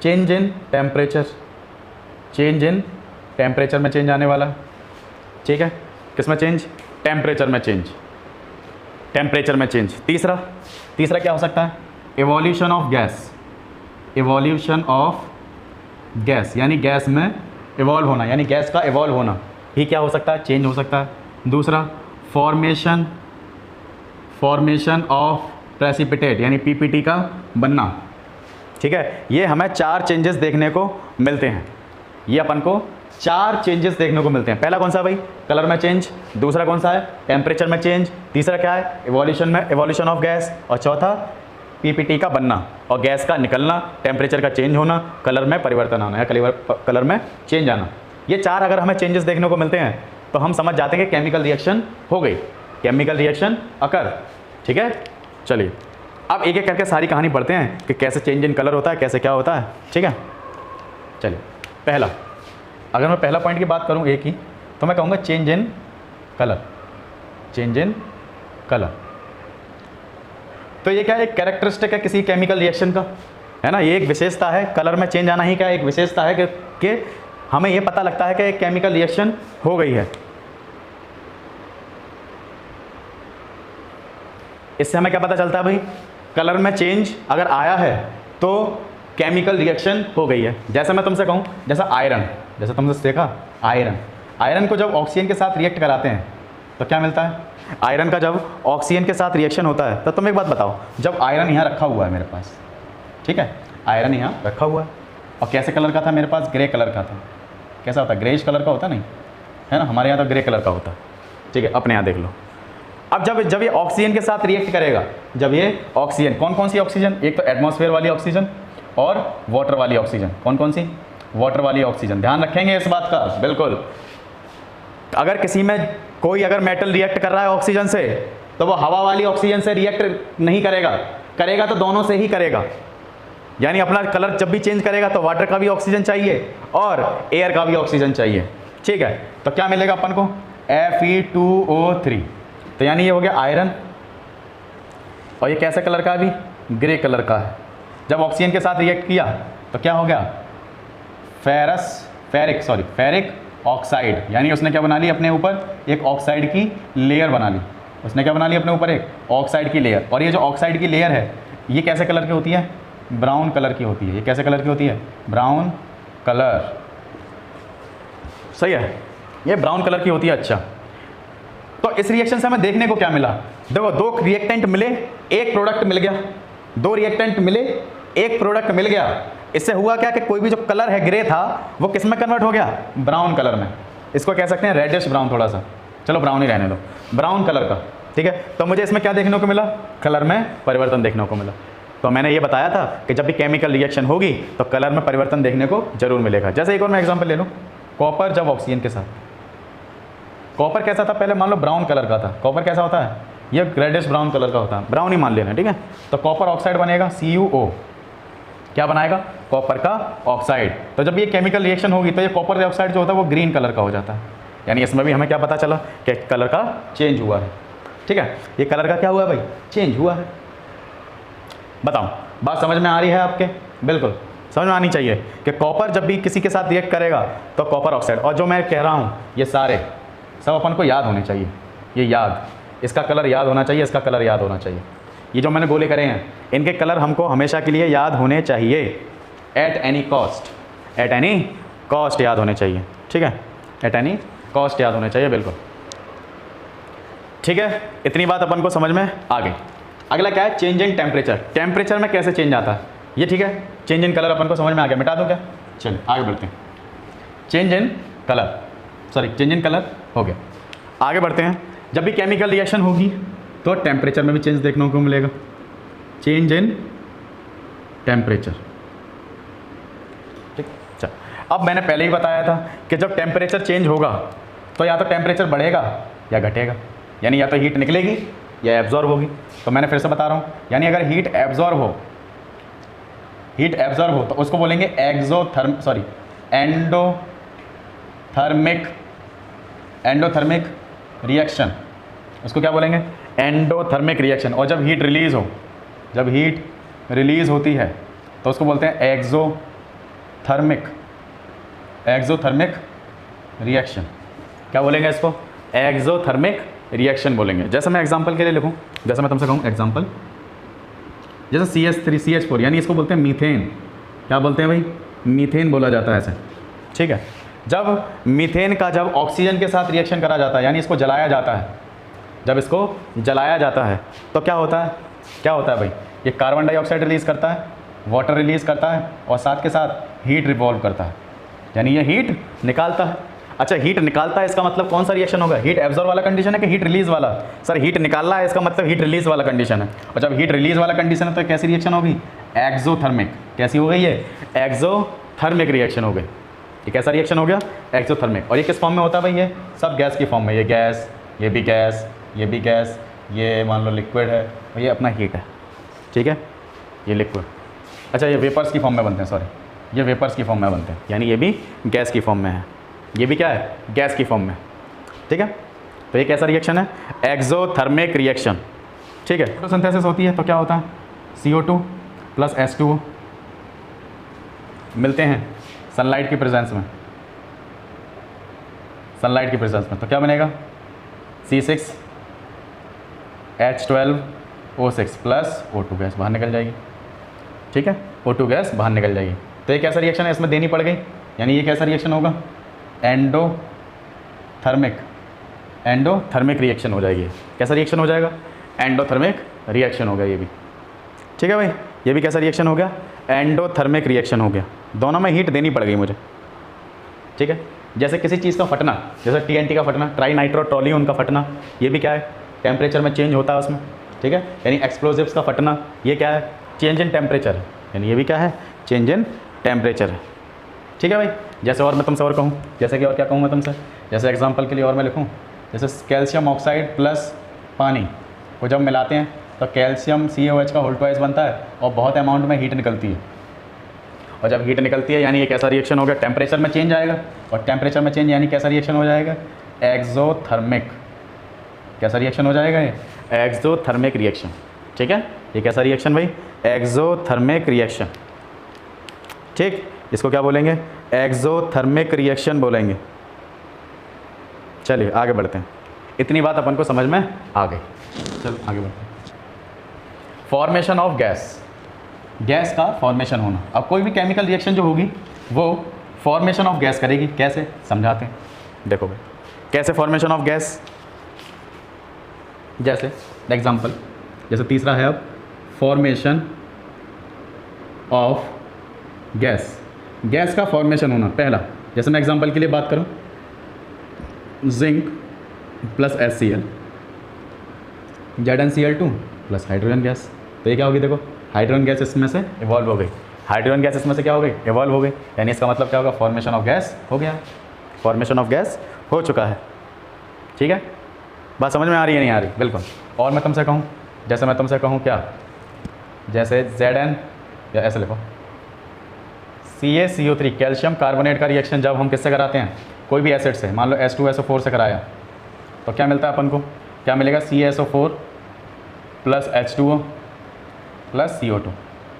Speaker 1: change in temperature, change in temperature में चेंज आने वाला। ठीक है, किस में चेंज, टेम्परेचर में चेंज, टेम्परेचर में चेंज। तीसरा क्या हो सकता है, evolution of gas, evolution of gas, यानी गैस में इवॉल्व होना, यानी गैस का इवॉल्व होना ही क्या हो सकता है, चेंज हो सकता है। दूसरा, फॉर्मेशन ऑफ प्रेसिपिटेट, यानी PPT का बनना। ठीक है, ये हमें 4 चेंजेस देखने को मिलते हैं। ये अपन को 4 चेंजेस देखने को मिलते हैं। पहला कौन सा भाई, कलर में चेंज। दूसरा कौन सा है, टेम्परेचर में चेंज। तीसरा क्या है, इवोल्यूशन ऑफ गैस। और चौथा, PPT का बनना और गैस का निकलना, टेम्परेचर का चेंज होना, कलर में परिवर्तन आना या कलर में चेंज आना। ये 4 अगर हमें चेंजेस देखने को मिलते हैं तो हम समझ जाते हैं कि केमिकल रिएक्शन हो गई, केमिकल रिएक्शन अकर। ठीक है, चलिए अब एक एक करके सारी कहानी पढ़ते हैं कि कैसे चेंज इन कलर होता है, कैसे क्या होता है। ठीक है, चलिए पहला, अगर मैं पहला पॉइंट की बात करूं एक ही, तो मैं कहूँगा change in colour, change in colour. तो ये क्या एक कैरेक्टरिस्टिक है किसी केमिकल रिएक्शन का, है ना। ये एक विशेषता है, कलर में चेंज आना ही क्या एक विशेषता है कि हमें ये पता लगता है कि एक केमिकल रिएक्शन हो गई है। इससे हमें क्या पता चलता है भाई, कलर में चेंज अगर आया है तो केमिकल रिएक्शन हो गई है। जैसे मैं तुमसे कहूँ, जैसा आयरन, जैसे तुमने देखा आयरन को जब ऑक्सीजन के साथ रिएक्ट कराते हैं तो क्या मिलता है, आयरन का जब ऑक्सीजन के साथ रिएक्शन होता है तो तुम एक बात बताओ, जब आयरन यहाँ रखा हुआ है मेरे पास, ठीक है, आयरन यहाँ रखा हुआ है और कैसे कलर का था मेरे पास, ग्रे कलर का था। कैसा होता है, ग्रेइश कलर का होता नहीं है ना, हमारे यहाँ तो ग्रे कलर का होता है। ठीक है, अपने यहाँ देख लो। अब जब ये ऑक्सीजन के साथ रिएक्ट करेगा, जब ये ऑक्सीजन, कौन कौन सी ऑक्सीजन, एक तो एटमॉस्फेयर वाली ऑक्सीजन और वाटर वाली ऑक्सीजन। कौन कौन सी, वाटर वाली ऑक्सीजन। ध्यान रखेंगे इस बात का बिल्कुल। अगर किसी में कोई अगर मेटल रिएक्ट कर रहा है ऑक्सीजन से तो वो हवा वाली ऑक्सीजन से रिएक्ट नहीं करेगा, करेगा तो दोनों से ही करेगा। यानी अपना कलर जब भी चेंज करेगा तो वाटर का भी ऑक्सीजन चाहिए और एयर का भी ऑक्सीजन चाहिए। ठीक है, तो क्या मिलेगा अपन को, Fe2O3। तो यानी ये हो गया आयरन, और ये कैसे कलर का है अभी, ग्रे कलर का है। जब ऑक्सीजन के साथ रिएक्ट किया तो क्या हो गया, फेरिक ऑक्साइड। यानी उसने क्या बना ली अपने ऊपर, एक ऑक्साइड की लेयर बना ली। उसने क्या बना ली अपने ऊपर, एक ऑक्साइड की लेयर। और ये जो ऑक्साइड की लेयर है ये कैसे कलर की होती है, ब्राउन कलर की होती है। ये कैसे कलर की होती है, ब्राउन कलर। सही है, ये ब्राउन कलर की होती है। अच्छा, तो इस रिएक्शन से हमें देखने को क्या मिला, देखो दो रिएक्टेंट मिले, एक प्रोडक्ट मिल गया, दो रिएक्टेंट मिले, एक प्रोडक्ट मिल गया। इससे हुआ क्या कि कोई भी जो कलर है ग्रे था वो किस में कन्वर्ट हो गया, ब्राउन कलर में। इसको कह सकते हैं रेडिश ब्राउन, थोड़ा सा, चलो ब्राउन ही रहने दो, ब्राउन कलर का, ठीक है। तो मुझे इसमें क्या देखने को मिला, कलर में परिवर्तन देखने को मिला। तो मैंने ये बताया था कि जब भी केमिकल रिएक्शन होगी तो कलर में परिवर्तन देखने को जरूर मिलेगा। जैसे एक और मैं एग्जांपल ले लूँ, कॉपर जब ऑक्सीजन के साथ, कॉपर कैसा था पहले, मान लो ब्राउन कलर का था। कॉपर कैसा होता है, ये रेडिश ब्राउन कलर का होता है, ब्राउन ही मान लेना, ठीक है। तो कॉपर ऑक्साइड बनेगा CuO, क्या बनाएगा, कॉपर का ऑक्साइड। तो जब ये केमिकल रिएक्शन होगी तो ये कॉपर डाइऑक्साइड जो होता है वो ग्रीन कलर का हो जाता है। यानी इसमें भी हमें क्या पता चला कि कलर का चेंज हुआ है, ठीक है। ये कलर का क्या हुआ है भाई, चेंज हुआ है। बताओ बात समझ में आ रही है आपके, बिल्कुल समझ में आनी चाहिए कि कॉपर जब भी किसी के साथ रिएक्ट करेगा तो कॉपर ऑक्साइड, और जो मैं कह रहा हूँ ये सारे सब अपन को याद होने चाहिए, ये याद, इसका कलर याद होना चाहिए, इसका कलर याद होना चाहिए। ये जो मैंने गोले करे हैं इनके कलर हमको हमेशा के लिए याद होने चाहिए, at any cost, at any cost याद होने चाहिए, ठीक है, एट एनी कॉस्ट याद होने चाहिए, बिल्कुल ठीक है। इतनी बात अपन को समझ में आ गई। अगला क्या है, चेंज इन टेम्परेचर। टेम्परेचर में कैसे चेंज आता है ये, ठीक है। चेंज इन कलर अपन को समझ में आ गया, मिटा दो क्या, चलिए आगे बढ़ते हैं। Change in colour, sorry change in colour हो गया, आगे बढ़ते हैं। जब भी केमिकल रिएक्शन होगी तो टेम्परेचर में भी चेंज देखने को मिलेगा, चेंज इन टेम्परेचर, ठीक। चल अब मैंने पहले ही बताया था कि जब टेम्परेचर चेंज होगा तो या तो टेम्परेचर बढ़ेगा या घटेगा, यानी या तो हीट निकलेगी या एब्जॉर्ब होगी। तो मैंने फिर से बता रहा हूँ, यानी अगर हीट एब्जॉर्ब हो, हीट एब्जॉर्ब हो तो उसको बोलेंगे एंडोथर्मिक रिएक्शन, उसको क्या बोलेंगे, एंडोथर्मिक रिएक्शन। और जब हीट रिलीज़ हो, जब हीट रिलीज़ होती है तो उसको बोलते हैं एक्सोथर्मिक रिएक्शन। क्या बोलेंगे इसको, एक्सोथर्मिक रिएक्शन बोलेंगे। जैसे मैं एग्जांपल के लिए लिखूं, जैसे मैं तुमसे कहूँ एग्जांपल, जैसे CH3CH4, यानी इसको बोलते हैं मीथेन। क्या बोलते हैं भाई, मीथेन बोला जाता है ऐसे, ठीक है। जब मीथेन का जब ऑक्सीजन के साथ रिएक्शन करा जाता है, यानी इसको जलाया जाता है, जब इसको जलाया जाता है तो क्या होता है, क्या होता है भाई, ये कार्बन डाइऑक्साइड रिलीज़ करता है, वाटर रिलीज़ करता है और साथ के साथ हीट रिवॉल्व करता है, यानी ये हीट निकालता है। अच्छा हीट निकालता है इसका मतलब कौन सा रिएक्शन होगा, हीट एब्जॉर्ब वाला कंडीशन है कि हीट रिलीज़ वाला, सर हीट निकालना है इसका मतलब हीट रिलीज़ वाला कंडीशन है। और जब हीट रिलीज़ वाला कंडीशन है तो कैसी रिएक्शन होगी, एक्सोथर्मिक। कैसी हो गई ये, एक्सोथर्मिक रिएक्शन हो गई। ये कैसा रिएक्शन हो गया, एक्सोथर्मिक। और ये किस फॉर्म में होता है भाई, ये सब गैस की फॉर्म में, ये गैस, ये भी गैस, ये भी गैस, ये मान लो लिक्विड है और ये अपना हीट है, ठीक है, ये लिक्विड। अच्छा ये वेपर्स की फॉर्म में बनते हैं, सॉरी ये वेपर्स की फॉर्म में बनते हैं, यानी ये भी गैस की फॉर्म में है, ये भी क्या है, गैस की फॉर्म में, ठीक है। तो ये कैसा रिएक्शन है, एक्सोथर्मिक रिएक्शन, ठीक है। फोटोसिंथेसिस होती है तो क्या होता है, CO2 प्लस H2O मिलते हैं सनलाइट की प्रेजेंस में, सनलाइट की प्रेजेंस में, तो क्या बनेगा, C6H12O6 प्लस O2 गैस बाहर निकल जाएगी, ठीक है, O2 गैस बाहर निकल जाएगी। तो ये कैसा रिएक्शन है, इसमें देनी पड़ गई, यानी ये कैसा रिएक्शन होगा, एंडोथर्मिक रिएक्शन हो जाएगी। कैसा रिएक्शन हो जाएगा, एंडोथर्मिक रिएक्शन हो गया ये भी, ठीक है भाई। ये भी कैसा रिएक्शन हो गया, एंडोथर्मिक रिएक्शन हो गया। दोनों में हीट देनी पड़ गई मुझे, ठीक है। जैसे किसी चीज़ का फटना, जैसे TNT का फटना, ट्राई नाइट्रोटोल्यून का फटना, ये भी क्या है, टेम्परेचर में चेंज होता है उसमें, ठीक है। यानी एक्सप्लोजिव्स का फटना, ये क्या है, चेंज इन टेम्परेचर है, यानी ये भी क्या है, चेंज इन टेम्परेचर है, ठीक है भाई। जैसे और मैं तुमसे और कहूँ, जैसे कि और क्या कहूँ मैं तुमसे, जैसे एग्जांपल के लिए और मैं लिखूँ, जैसे कैल्शियम ऑक्साइड प्लस पानी को जब मिलाते हैं तो कैल्शियम CaOH का होल ट्वाइस बनता है और बहुत अमाउंट में हीट निकलती है। और जब हीट निकलती है यानी ये कैसा रिएक्शन हो गया, टेम्परेचर में चेंज आएगा, और टेम्परेचर में चेंज यानी कैसा रिएक्शन हो जाएगा, एक्सोथर्मिक। कैसा रिएक्शन हो जाएगा ये, एक्सोथर्मिक रिएक्शन, ठीक है। ये कैसा रिएक्शन भाई, एक्सोथर्मिक रिएक्शन, ठीक। इसको क्या बोलेंगे, एक्सोथर्मिक रिएक्शन बोलेंगे। चलिए आगे बढ़ते हैं, इतनी बात अपन को समझ में आ गई। चलो आगे बढ़ते हैं। फॉर्मेशन ऑफ गैस, गैस का फॉर्मेशन होना। अब कोई भी केमिकल रिएक्शन जो होगी वो फॉर्मेशन ऑफ गैस करेगी। कैसे, समझाते हैं। देखो भाई कैसे फॉर्मेशन ऑफ गैस, जैसे एग्जाम्पल, जैसे तीसरा है अब फॉर्मेशन ऑफ गैस, गैस का फॉर्मेशन होना पहला। जैसे मैं एग्जांपल के लिए बात करूं, zinc plus HCl, ZnCl2 plus hydrogen gas, तो ये क्या होगी, देखो हाइड्रोजन गैस इसमें से इवॉल्व हो गई, हाइड्रोजन गैस इसमें से क्या हो गई, इवॉल्व हो गई, यानी इसका मतलब क्या होगा, फॉर्मेशन ऑफ गैस हो गया, फॉर्मेशन ऑफ गैस हो चुका है। ठीक है, बात समझ में आ रही है नहीं आ रही? बिल्कुल। और मैं तुमसे कहूँ, जैसे मैं तुमसे कहूँ क्या, जैसे Zn या ऐसे लिखो CaCO3 कैल्शियम कार्बोनेट का रिएक्शन जब हम किससे कराते हैं, कोई भी एसिड से, मान लो H2SO4 से कराया, तो क्या मिलता है अपन को, क्या मिलेगा, CaSO4 plus H2O plus CO2,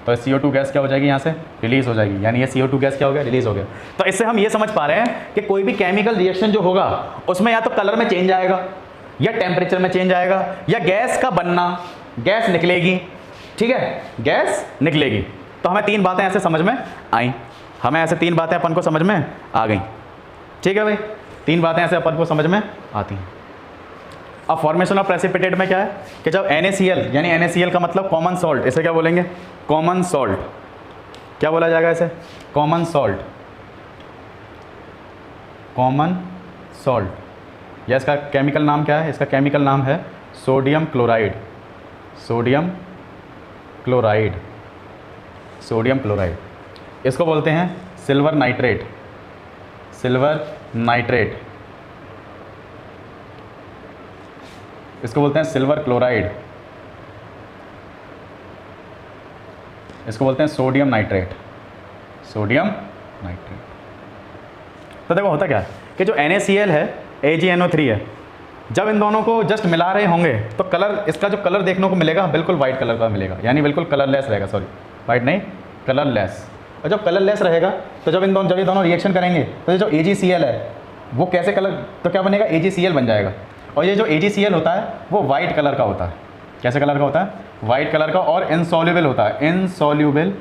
Speaker 1: तो CO2 गैस क्या हो जाएगी, यहाँ से रिलीज़ हो जाएगी, यानी ये CO2 गैस क्या हो गया, रिलीज़ हो गया। तो इससे हम ये समझ पा रहे हैं कि कोई भी केमिकल रिएक्शन जो होगा उसमें या तो कलर में चेंज आएगा, या टेम्परेचर में चेंज आएगा, या गैस का बनना, गैस निकलेगी। ठीक है, गैस निकलेगी। तो हमें तीन बातें ऐसे समझ में आई, हमें ऐसे तीन बातें अपन को समझ में आ गई। ठीक है भाई, तीन बातें ऐसे अपन को समझ में आती हैं। अब फॉर्मेशन ऑफ प्रेसिपिटेट में क्या है कि जब NaCl, यानी NaCl का मतलब कॉमन सॉल्ट, इसे क्या बोलेंगे, कॉमन सॉल्ट, क्या बोला जाएगा इसे, कॉमन सॉल्ट, कॉमन सॉल्ट, या इसका केमिकल नाम क्या है, इसका केमिकल नाम है sodium chloride, sodium chloride, sodium chloride. इसको बोलते हैं सिल्वर नाइट्रेट, सिल्वर नाइट्रेट, इसको बोलते हैं सिल्वर क्लोराइड, इसको बोलते हैं सोडियम नाइट्रेट, सोडियम नाइट्रेट। तो देखो होता क्या है कि जो NaCl है, AgNO3 है, जब इन दोनों को जस्ट मिला रहे होंगे तो कलर, इसका जो कलर देखने को मिलेगा बिल्कुल वाइट कलर का मिलेगा, यानी बिल्कुल कलरलेस रहेगा, सॉरी वाइट नहीं, कलरलेस। और जब कलरलेस रहेगा तो जब ये दोनों रिएक्शन करेंगे तो जो AgCl है वो कैसे कलर, तो क्या बनेगा, AgCl बन जाएगा। और ये जो AgCl होता है वो वाइट कलर का होता है, कैसे कलर का होता है, वाइट कलर का, और इनसॉल्युबल होता है, इनसॉल्युबल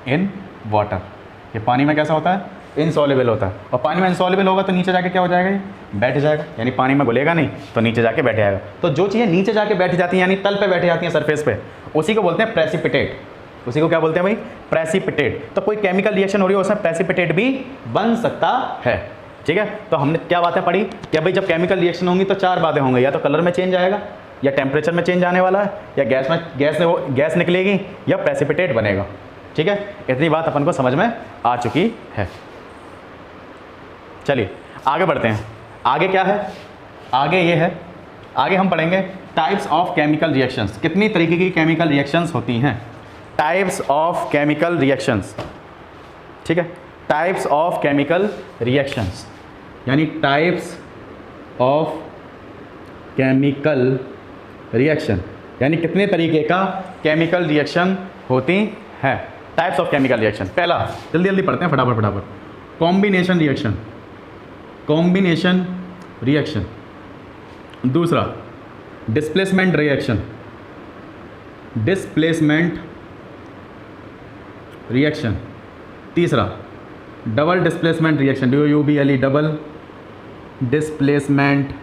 Speaker 1: इन वाटर। ये पानी में कैसा होता है, इनसॉल्युबल होता है। और पानी में इनसॉल्युबल होगा तो नीचे जाके क्या हो जाएगा, ये बैठ जाएगा, यानी पानी में घुलेगा नहीं तो नीचे जाके बैठ जाएगा। तो जो चीज़ें नीचे जाके बैठ जाती हैं, यानी तल पे बैठ जाती हैं, सरफेस पे, उसी को बोलते हैं प्रेसिपिटेट, उसी को क्या बोलते हैं भाई, प्रेसिपिटेट। तो कोई केमिकल रिएक्शन हो रही है उसमें प्रेसिपिटेट भी बन सकता है। ठीक है, तो हमने क्या बातें पढ़ी कि भाई जब केमिकल रिएक्शन होंगी तो चार बातें होंगी, या तो कलर में चेंज आएगा, या टेम्परेचर में चेंज आने वाला है, या गैस निकलेगी, या प्रेसिपिटेट बनेगा। ठीक है, इतनी बात अपन को समझ में आ चुकी है। चलिए आगे बढ़ते हैं। आगे क्या है, आगे ये है, आगे हम पढ़ेंगे टाइप्स ऑफ केमिकल रिएक्शंस। कितनी तरीके की केमिकल रिएक्शंस होती हैं, टाइप्स ऑफ केमिकल रिएक्शंस। ठीक है, टाइप्स ऑफ केमिकल रिएक्शंस, यानी टाइप्स ऑफ केमिकल रिएक्शन, यानी कितने तरीके का केमिकल रिएक्शन होती है। टाइप्स ऑफ केमिकल रिएक्शन, पहला जल्दी जल्दी पढ़ते हैं, फटाफट। Combination reaction, combination reaction. दूसरा डिस्प्लेसमेंट रिएक्शन, डिस्प्लेसमेंट रिएक्शन। तीसरा double displacement reaction, DOUBLE, double displacement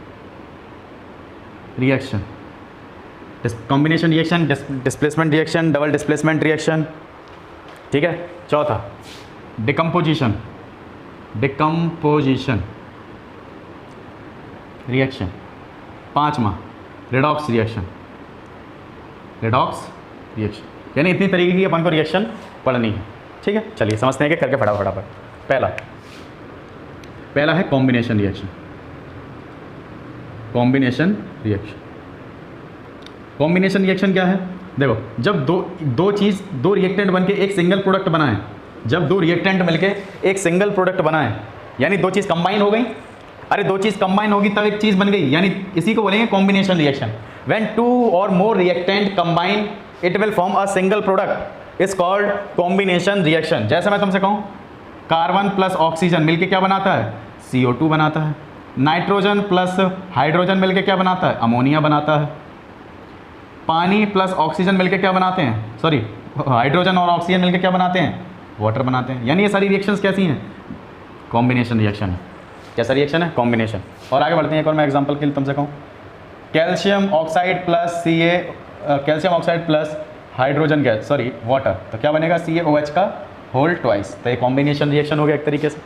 Speaker 1: reaction. Combination reaction, displacement reaction, double displacement reaction. ठीक है, चौथा डिकम्पोजिशन, डिकम्पोजिशन रिएक्शन। पांचवा रेडॉक्स रिएक्शन, रेडॉक्स रिएक्शन। यानी इतनी तरीके की अपन को रिएक्शन पढ़नी है। ठीक है, चलिए समझते हैं कि करके फटाफट। पहला है combination reaction, combination reaction. Combination reaction क्या है, देखो जब दो रिएक्टेंट बनके एक सिंगल प्रोडक्ट बनाएं, जब दो रिएक्टेंट मिलके एक सिंगल प्रोडक्ट बनाएं, यानी दो चीज़ कंबाइन हो गई। अरे दो चीज़ कंबाइन होगी तब एक चीज़ बन गई, यानी इसी को बोलेंगे कॉम्बिनेशन रिएक्शन। व्हेन टू और more reactant combine it will form a single product is called combination reaction. जैसे मैं तुमसे कहूँ कार्बन प्लस ऑक्सीजन मिलके क्या बनाता है, CO2 बनाता है। नाइट्रोजन प्लस हाइड्रोजन मिलके क्या बनाता है, अमोनिया बनाता है। पानी प्लस ऑक्सीजन मिलके क्या बनाते हैं, सॉरी हाइड्रोजन और ऑक्सीजन मिलके क्या बनाते हैं, वाटर बनाते हैं। यानी ये सारी रिएक्शंस कैसी हैं, कॉम्बिनेशन रिएक्शन है। कैसा रिएक्शन है, कॉम्बिनेशन। और आगे बढ़ते हैं, एक और मैं एग्जांपल के लिए तुमसे कहूँ, calcium oxide plus C A, calcium oxide plus hydrogen gas, sorry water, तो क्या बनेगा CaOH का होल ट्वाइस। तो ये कॉम्बिनेशन रिएक्शन हो गया एक तरीके से।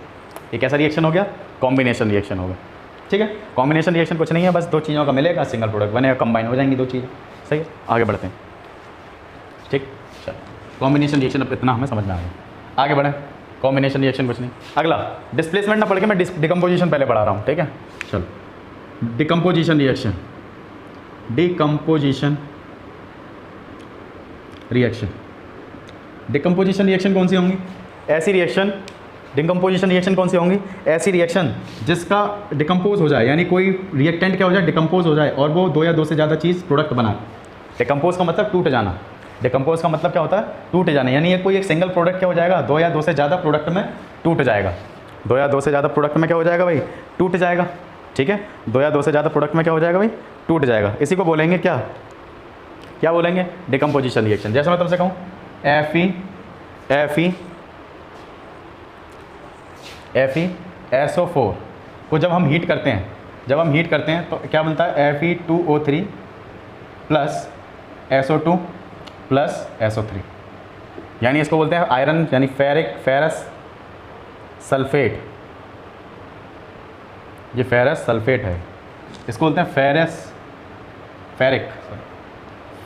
Speaker 1: ये कैसा रिएक्शन हो गया? कॉम्बिनेशन रिएक्शन हो गया। ठीक है, कॉम्बिनेशन रिएक्शन कुछ नहीं है, बस दो चीज़ों का मिलेगा, सिंगल प्रोडक्ट बनेगा, कंबाइन हो जाएंगी दो चीज़ें। सही है, आगे बढ़ते हैं। ठीक, चलो कॉम्बिनेशन रिएक्शन अब इतना हमें समझ में आ गया, आगे बढ़ें। कॉम्बिनेशन रिएक्शन कुछ नहीं। अगला डिस्प्लेसमेंट ना पढ़ के मैं डिकम्पोजिशन पहले पढ़ा रहा हूँ। ठीक है, चलो decomposition reaction, decomposition reaction. Decomposition reaction कौन सी होंगी? ऐसी रिएक्शन, डिकम्पोजिशन रिएक्शन कौन सी होंगी? ऐसी रिएक्शन जिसका डिकम्पोज हो जाए, यानी कोई रिएक्टेंट क्या हो जाए, डिकम्पोज हो जाए और वो दो या दो से ज़्यादा चीज़ प्रोडक्ट बनाए। डिकम्पोज का मतलब टूट जाना, डिकम्पोज का मतलब क्या होता है? टूट जाना, यानी ये कोई एक सिंगल प्रोडक्ट क्या हो जाएगा, दो या दो से ज़्यादा प्रोडक्ट में टूट जाएगा। दो या दो से ज़्यादा प्रोडक्ट में क्या हो जाएगा भाई? टूट जाएगा। ठीक है, दो या दो से ज़्यादा प्रोडक्ट में क्या हो जाएगा भाई? टूट जाएगा। इसी को बोलेंगे क्या? क्या बोलेंगे? Decomposition reaction. जैसे मैं तुमसे कहूँ FeSO4 को जब हम हीट करते हैं, तो क्या बनता है? Fe2O3 plus SO2 plus SO3, यानी इसको बोलते हैं आयरन, यानी फेरस सल्फेट। ये फेरस सल्फेट है, इसको बोलते हैं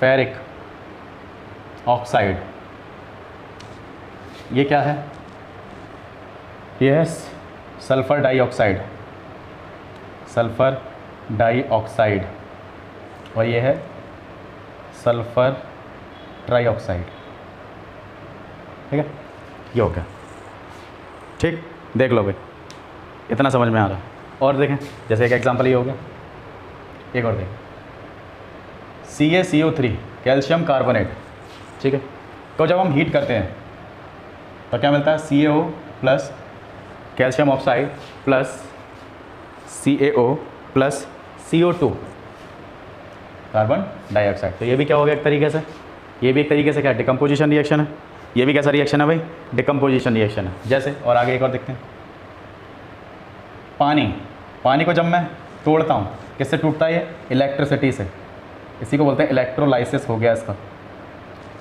Speaker 1: फेरिक ऑक्साइड। ये क्या है? ये है सल्फ़र डाइऑक्साइड, और ये है सल्फ़र ट्राइऑक्साइड। ठीक है, ये हो गया। ठीक, देख लो भाई, इतना समझ में आ रहा है। और देखें, जैसे एक एग्जांपल ये हो गया, एक और देखें, CaCO3 कैल्शियम कार्बोनेट। ठीक है, तो जब हम हीट करते हैं तो क्या मिलता है? CaO plus calcium oxide plus CaO plus CO2 carbon dioxide. तो ये भी क्या हो गया एक तरीके से? ये भी एक तरीके से क्या? डिकम्पोजिशन रिएक्शन है। ये भी कैसा रिएक्शन है भाई? डिकम्पोजिशन रिएक्शन है। जैसे, और आगे एक और देखते हैं, पानी को जब मैं तोड़ता हूँ, किससे टूटता है ये? इलेक्ट्रिसिटी से। इसी को बोलते हैं इलेक्ट्रोलाइसिस हो गया, इसका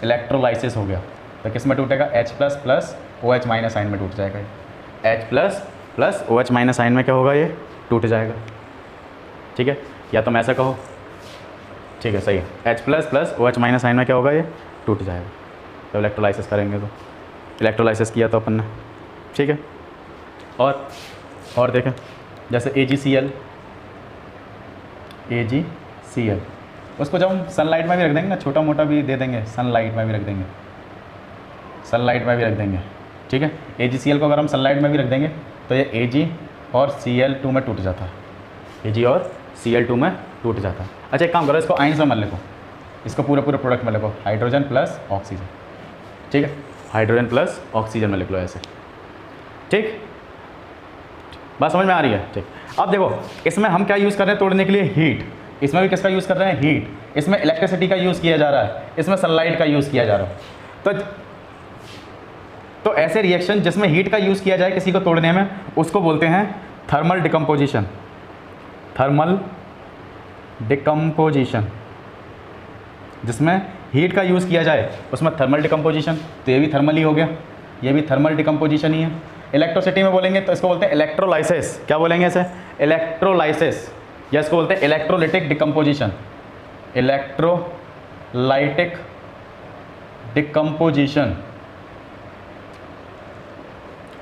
Speaker 1: इलेक्ट्रोलाइसिस हो गया। तो किस में टूटेगा? H plus OH minus ion में टूट जाएगा ये। H plus OH minus ion में क्या होगा? ये टूट जाएगा। ठीक है, या तुम ऐसा कहो, ठीक है सही है, H plus OH minus ion में क्या होगा? ये टूट जाएगा। तो इलेक्ट्रोलाइसिस करेंगे, तो इलेक्ट्रोलाइसिस किया तो अपन ने। ठीक है, और देखें, जैसे AgCl, उसको जब हम सनलाइट में भी रख देंगे ना, छोटा मोटा भी दे देंगे, सनलाइट में भी रख देंगे। ठीक है, AgCl को अगर हम सनलाइट में भी रख देंगे तो ये Ag और Cl2 में टूट जाता है, Ag और Cl2 में टूट जाता है। अच्छा, एक काम करो, इसको आइंस में मत लिखो, इसको पूरे प्रोडक्ट में लिखो, हाइड्रोजन प्लस ऑक्सीजन। ठीक है, हाइड्रोजन प्लस ऑक्सीजन में लिख लो ऐसे। ठीक, बात समझ में आ रही है? ठीक, अब देखो, इसमें हम क्या यूज़ कर रहे हैं तोड़ने के लिए? हीट। इसमें भी किसका यूज़ कर रहे हैं? हीट। इसमें इलेक्ट्रिसिटी का यूज़ किया जा रहा है, इसमें सनलाइट का यूज़ किया जा रहा है। तो ऐसे रिएक्शन जिसमें हीट का यूज़ किया जाए किसी को तोड़ने में, उसको बोलते हैं थर्मल डिकम्पोजिशन। जिसमें हीट का यूज़ किया जाए उसमें थर्मल डिकम्पोजिशन। तो ये भी थर्मल ही हो गया, ये भी थर्मल डिकम्पोजिशन ही है। इलेक्ट्रिसिटी में बोलेंगे तो इसको बोलते हैं इलेक्ट्रोलाइसिस। क्या बोलेंगे इसे? इलेक्ट्रोलाइसिस, या इसको बोलते हैं इलेक्ट्रोलिटिक डिकम्पोजिशन। Electrolytic decomposition.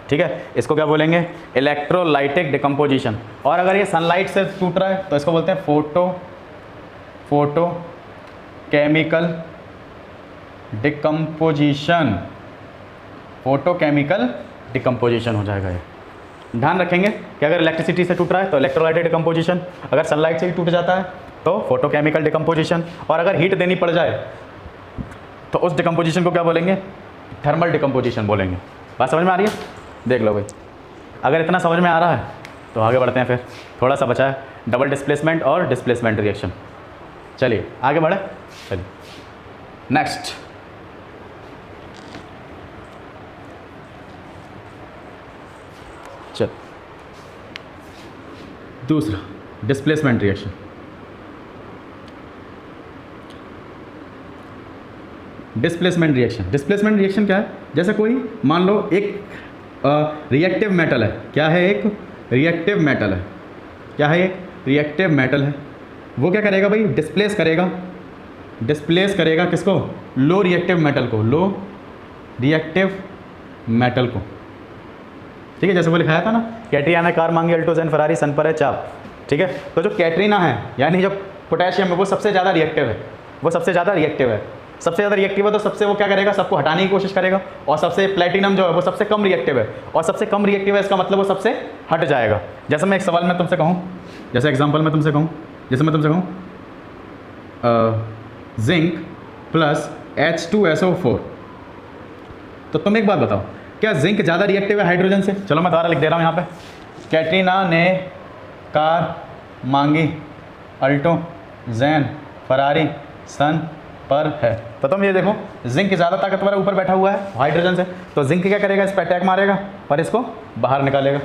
Speaker 1: ठीक है, इसको क्या बोलेंगे? Electrolytic decomposition. और अगर ये सनलाइट से टूट रहा है तो इसको बोलते हैं photo chemical decomposition. Photochemical decomposition हो जाएगा ये। ध्यान रखेंगे कि अगर इलेक्ट्रिसिटी से टूट रहा है तो इलेक्ट्रोलाइटिक डिकम्पोजिशन, अगर सनलाइट से भी टूट जाता है तो फोटोकेमिकल डिकम्पोजिशन, और अगर हीट देनी पड़ जाए तो उस डिकम्पोजिशन को क्या बोलेंगे? थर्मल डिकम्पोजिशन बोलेंगे। बात समझ में आ रही है? देख लो भाई, अगर इतना समझ में आ रहा है तो आगे बढ़ते हैं। फिर थोड़ा सा बचा है, डबल डिस्प्लेसमेंट और डिस्प्लेसमेंट रिएक्शन। चलिए आगे बढ़े, चलिए नेक्स्ट। चल, दूसरा displacement reaction. Displacement reaction. Displacement reaction क्या है? जैसे कोई मान लो एक रिएक्टिव मेटल है। क्या है? एक रिएक्टिव मेटल है। क्या है? एक रिएक्टिव मेटल है। वो क्या करेगा भाई? डिस्प्लेस करेगा। डिस्प्लेस करेगा किसको? लो रिएक्टिव मेटल को। लो रिएक्टिव मेटल को, ठीक है। जैसे वो लिखाया था ना, कैटरीना ने कार मांगी, अल्टो ज़ेन फरारी, सन पर है चाप, ठीक है। तो जो कैटरीना है यानी जो पोटेशियम है वो सबसे ज़्यादा रिएक्टिव है। वो सबसे ज़्यादा रिएक्टिव है। सबसे ज़्यादा रिएक्टिव है तो सबसे वो क्या करेगा? सबको हटाने की कोशिश करेगा। और सबसे प्लेटिनम जो है वो सबसे कम रिएक्टिव है। और सबसे कम रिएक्टिव है इसका मतलब वो सबसे हट जाएगा। जैसे मैं एक सवाल में तुमसे कहूँ, जैसे एग्जाम्पल मैं तुमसे कहूँ, जैसे मैं तुमसे कहूँ जिंक प्लस H2SO4, तो तुम एक बात बताओ, क्या जिंक ज़्यादा रिएक्टिव है हाइड्रोजन से? चलो मैं दोबारा लिख दे रहा हूँ यहाँ पे। कैटरीना ने कार मांगी, अल्टो ज़ेन फरारी, सन पर है। तो तुम ये देखो, जिंक ज़्यादा ताकतवर है, ऊपर बैठा हुआ है हाइड्रोजन से, तो जिंक क्या करेगा? इस पर अटैक मारेगा और इसको बाहर निकालेगा।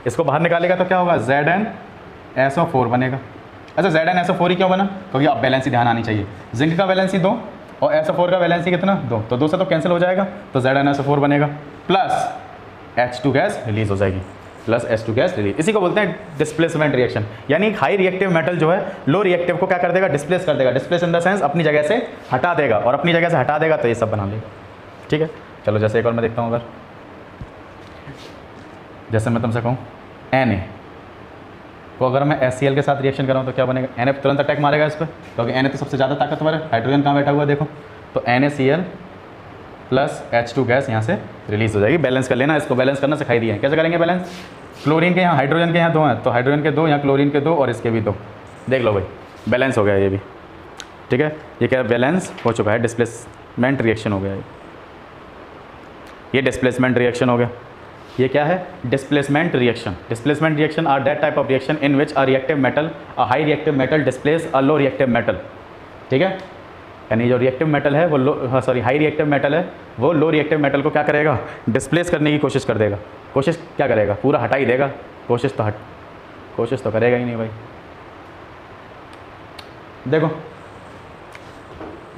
Speaker 1: इसको बाहर निकालेगा तो क्या होगा? ZnSO4 बनेगा। अच्छा, ZnSO4 ही क्यों बना? क्योंकि अब बैलेंसी ध्यान आनी चाहिए। जिंक का बैलेंसी 2 और SO4 का बैलेंसी कितना? 2, तो 2 से तो कैंसिल हो जाएगा, तो ZnSO4 बनेगा प्लस H2 गैस रिलीज हो जाएगी, प्लस H2 गैस रिलीज। इसी को बोलते हैं डिस्प्लेसमेंट रिएक्शन। यानी हाई रिएक्टिव मेटल जो है लो रिएक्टिव को क्या कर देगा? डिस्प्लेस कर देगा। डिस्प्लेस इन द सेंस अपनी जगह से हटा देगा, और अपनी जगह से हटा देगा तो ये सब बना देगा, ठीक है। चलो जैसे एक और मैं देखता हूँ, अगर जैसे मैं तुमसे कहूँ Na को अगर मैं HCl के साथ रिएक्शन कराऊँ तो क्या बनेगा? Na तुरंत अटैक मारेगा इस पर, क्योंकि Na तो सबसे ज़्यादा ताकतवर है। हाइड्रोजन कहाँ बैठा हुआ है देखो, तो NaCl प्लस H2 गैस यहाँ से रिलीज हो जाएगी। बैलेंस कर लेना, इसको बैलेंस करना सिखाई दिया है। कैसे करेंगे बैलेंस? क्लोरीन के यहाँ, हाइड्रोजन के यहाँ 2 हैं, तो हाइड्रोजन के 2, यहाँ क्लोरीन के 2 और इसके भी 2। देख लो भाई, बैलेंस हो गया ये भी, ठीक है। ये क्या बैलेंस हो चुका है, डिस्प्लेसमेंट रिएक्शन हो गया ये डिस्प्लेसमेंट रिएक्शन हो गया। ये क्या है? Displacement reaction. Displacement reaction are that type of reaction in which a reactive metal, a high reactive metal displace a low reactive metal, ठीक है। यानी जो रिएक्टिव मेटल है वो हाई रिएक्टिव मेटल है, वो लो रिएक्टिव मेटल को क्या करेगा? डिस्प्लेस करने की कोशिश कर देगा। कोशिश क्या करेगा? पूरा हटा ही देगा। कोशिश तो करेगा ही नहीं भाई। देखो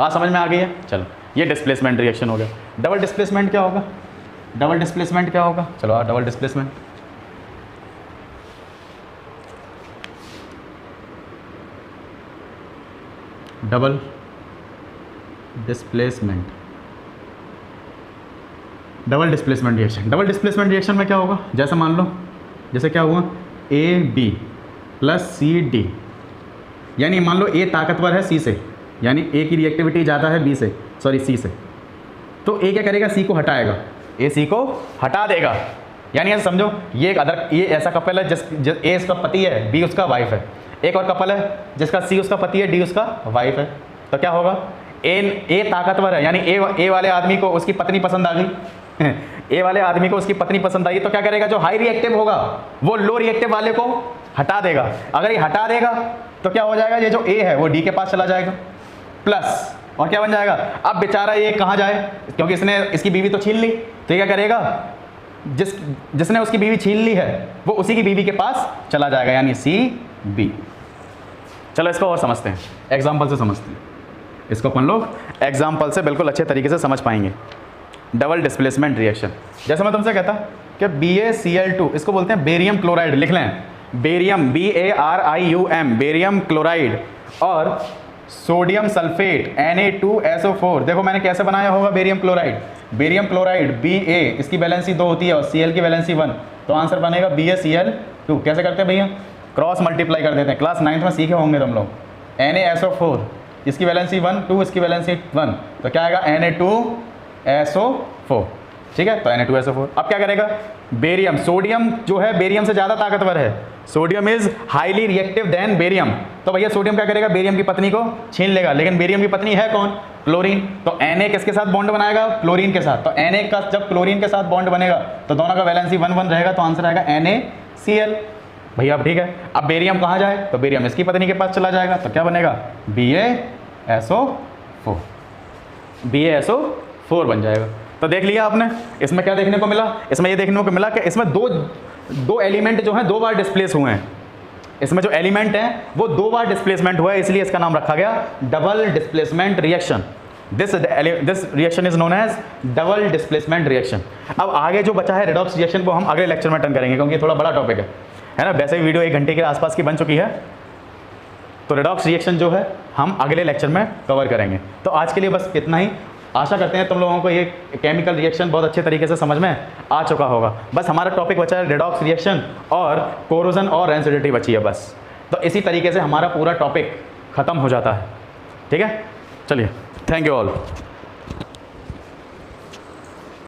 Speaker 1: समझ में आ गई है। चलो, ये डिस्प्लेसमेंट रिएक्शन हो गया। डबल डिस्प्लेसमेंट क्या होगा? डबल डिस्प्लेसमेंट क्या होगा? चलो double displacement, double displacement, double displacement reaction. Double displacement reaction में क्या होगा? जैसे मान लो, जैसे क्या हुआ? AB प्लस CD, यानी मान लो A ताकतवर है C से, यानी A की रिएक्टिविटी ज़्यादा है C से, तो A क्या करेगा? C को हटाएगा। A C को हटा देगा। यानी ऐसा समझो, ये ऐसा कपल है जिस A उसका पति है, B उसका वाइफ है। एक और कपल है जिसका C उसका पति है, D उसका वाइफ है। तो क्या होगा? A ताकतवर है, यानी A वाले आदमी को उसकी पत्नी पसंद आ गई A वाले आदमी को उसकी पत्नी पसंद आई, तो क्या करेगा? जो हाई रिएक्टिव होगा वो लो रिएक्टिव वाले को हटा देगा। अगर ये हटा देगा तो क्या हो जाएगा? ये जो A है वो D के पास चला जाएगा, प्लस और क्या बन जाएगा? अब बेचारा ये कहाँ जाए? क्योंकि इसकी बीवी तो छीन ली, तो ये क्या करेगा? जिसने उसकी बीवी छीन ली है वो उसी की बीवी के पास चला जाएगा, यानी CB। चलो इसको और समझते हैं, एग्जाम्पल से समझते हैं। इसको अपन लोग एग्जाम्पल से बिल्कुल अच्छे तरीके से समझ पाएंगे। डबल डिस्प्लेसमेंट रिएक्शन, जैसे मैं तुमसे कहता कि BaCl2, इसको बोलते हैं बेरियम क्लोराइड। लिख लें, बेरियम BARIUM, बेरियम क्लोराइड, और सोडियम सल्फेट Na2SO4। देखो मैंने कैसे बनाया होगा barium chloride. Barium chloride Ba, इसकी वैलेंसी 2 होती है और Cl की वैलेंसी 1, तो आंसर बनेगा BaCl2। कैसे करते हैं भैया? क्रॉस मल्टीप्लाई कर देते हैं। क्लास 9th में सीखे होंगे तुम लोग। NaSO4, इसकी वैलेंसी 1, 2, इसकी वैलेंसी 1, तो क्या आएगा? Na2SO4, ठीक है। तो Na2SO4। अब क्या करेगा? बेरियम, सोडियम जो है बेरियम से ज़्यादा ताकतवर है। Sodium is highly reactive than barium, तो भैया सोडियम क्या करेगा? बेरियम की पत्नी को छीन लेगा। लेकिन बेरियम की पत्नी है कौन? क्लोरीन। तो Na किसके साथ बॉन्ड बनाएगा? क्लोरीन के साथ। तो Na का जब क्लोरीन के साथ बॉन्ड बनेगा तो दोनों का वैलेंसी 1-1 रहेगा, तो आंसर आएगा NaCl। भैया अब ठीक है। अब बेरियम कहाँ जाए? तो बेरियम इसकी पत्नी के पास चला जाएगा, तो क्या बनेगा? BaSO4, BaSO4 बन जाएगा। तो देख लिया आपने, इसमें क्या देखने को मिला? इसमें ये देखने को मिला कि इसमें दो एलिमेंट जो हैं 2 बार डिस्प्लेस हुए हैं। इसमें जो एलिमेंट हैं वो 2 बार डिस्प्लेसमेंट हुआ है, इसलिए इसका नाम रखा गया double displacement reaction. This reaction is known as double displacement reaction. अब आगे जो बचा है रेडॉक्स रिएक्शन वो हम अगले लेक्चर में टर्न करेंगे, क्योंकि ये थोड़ा बड़ा टॉपिक है ना। वैसे ही वीडियो 1 घंटे के आसपास की बन चुकी है, तो रेडॉक्स रिएक्शन जो है हम अगले लेक्चर में कवर करेंगे। तो आज के लिए बस इतना ही। आशा करते हैं तुम लोगों को ये केमिकल रिएक्शन बहुत अच्छे तरीके से समझ में आ चुका होगा। बस हमारा टॉपिक बचा है रेडॉक्स रिएक्शन और कोरोजन और रेंसिडिटी बची है बस। तो इसी तरीके से हमारा पूरा टॉपिक ख़त्म हो जाता है। ठीक है, चलिए, थैंक यू ऑल।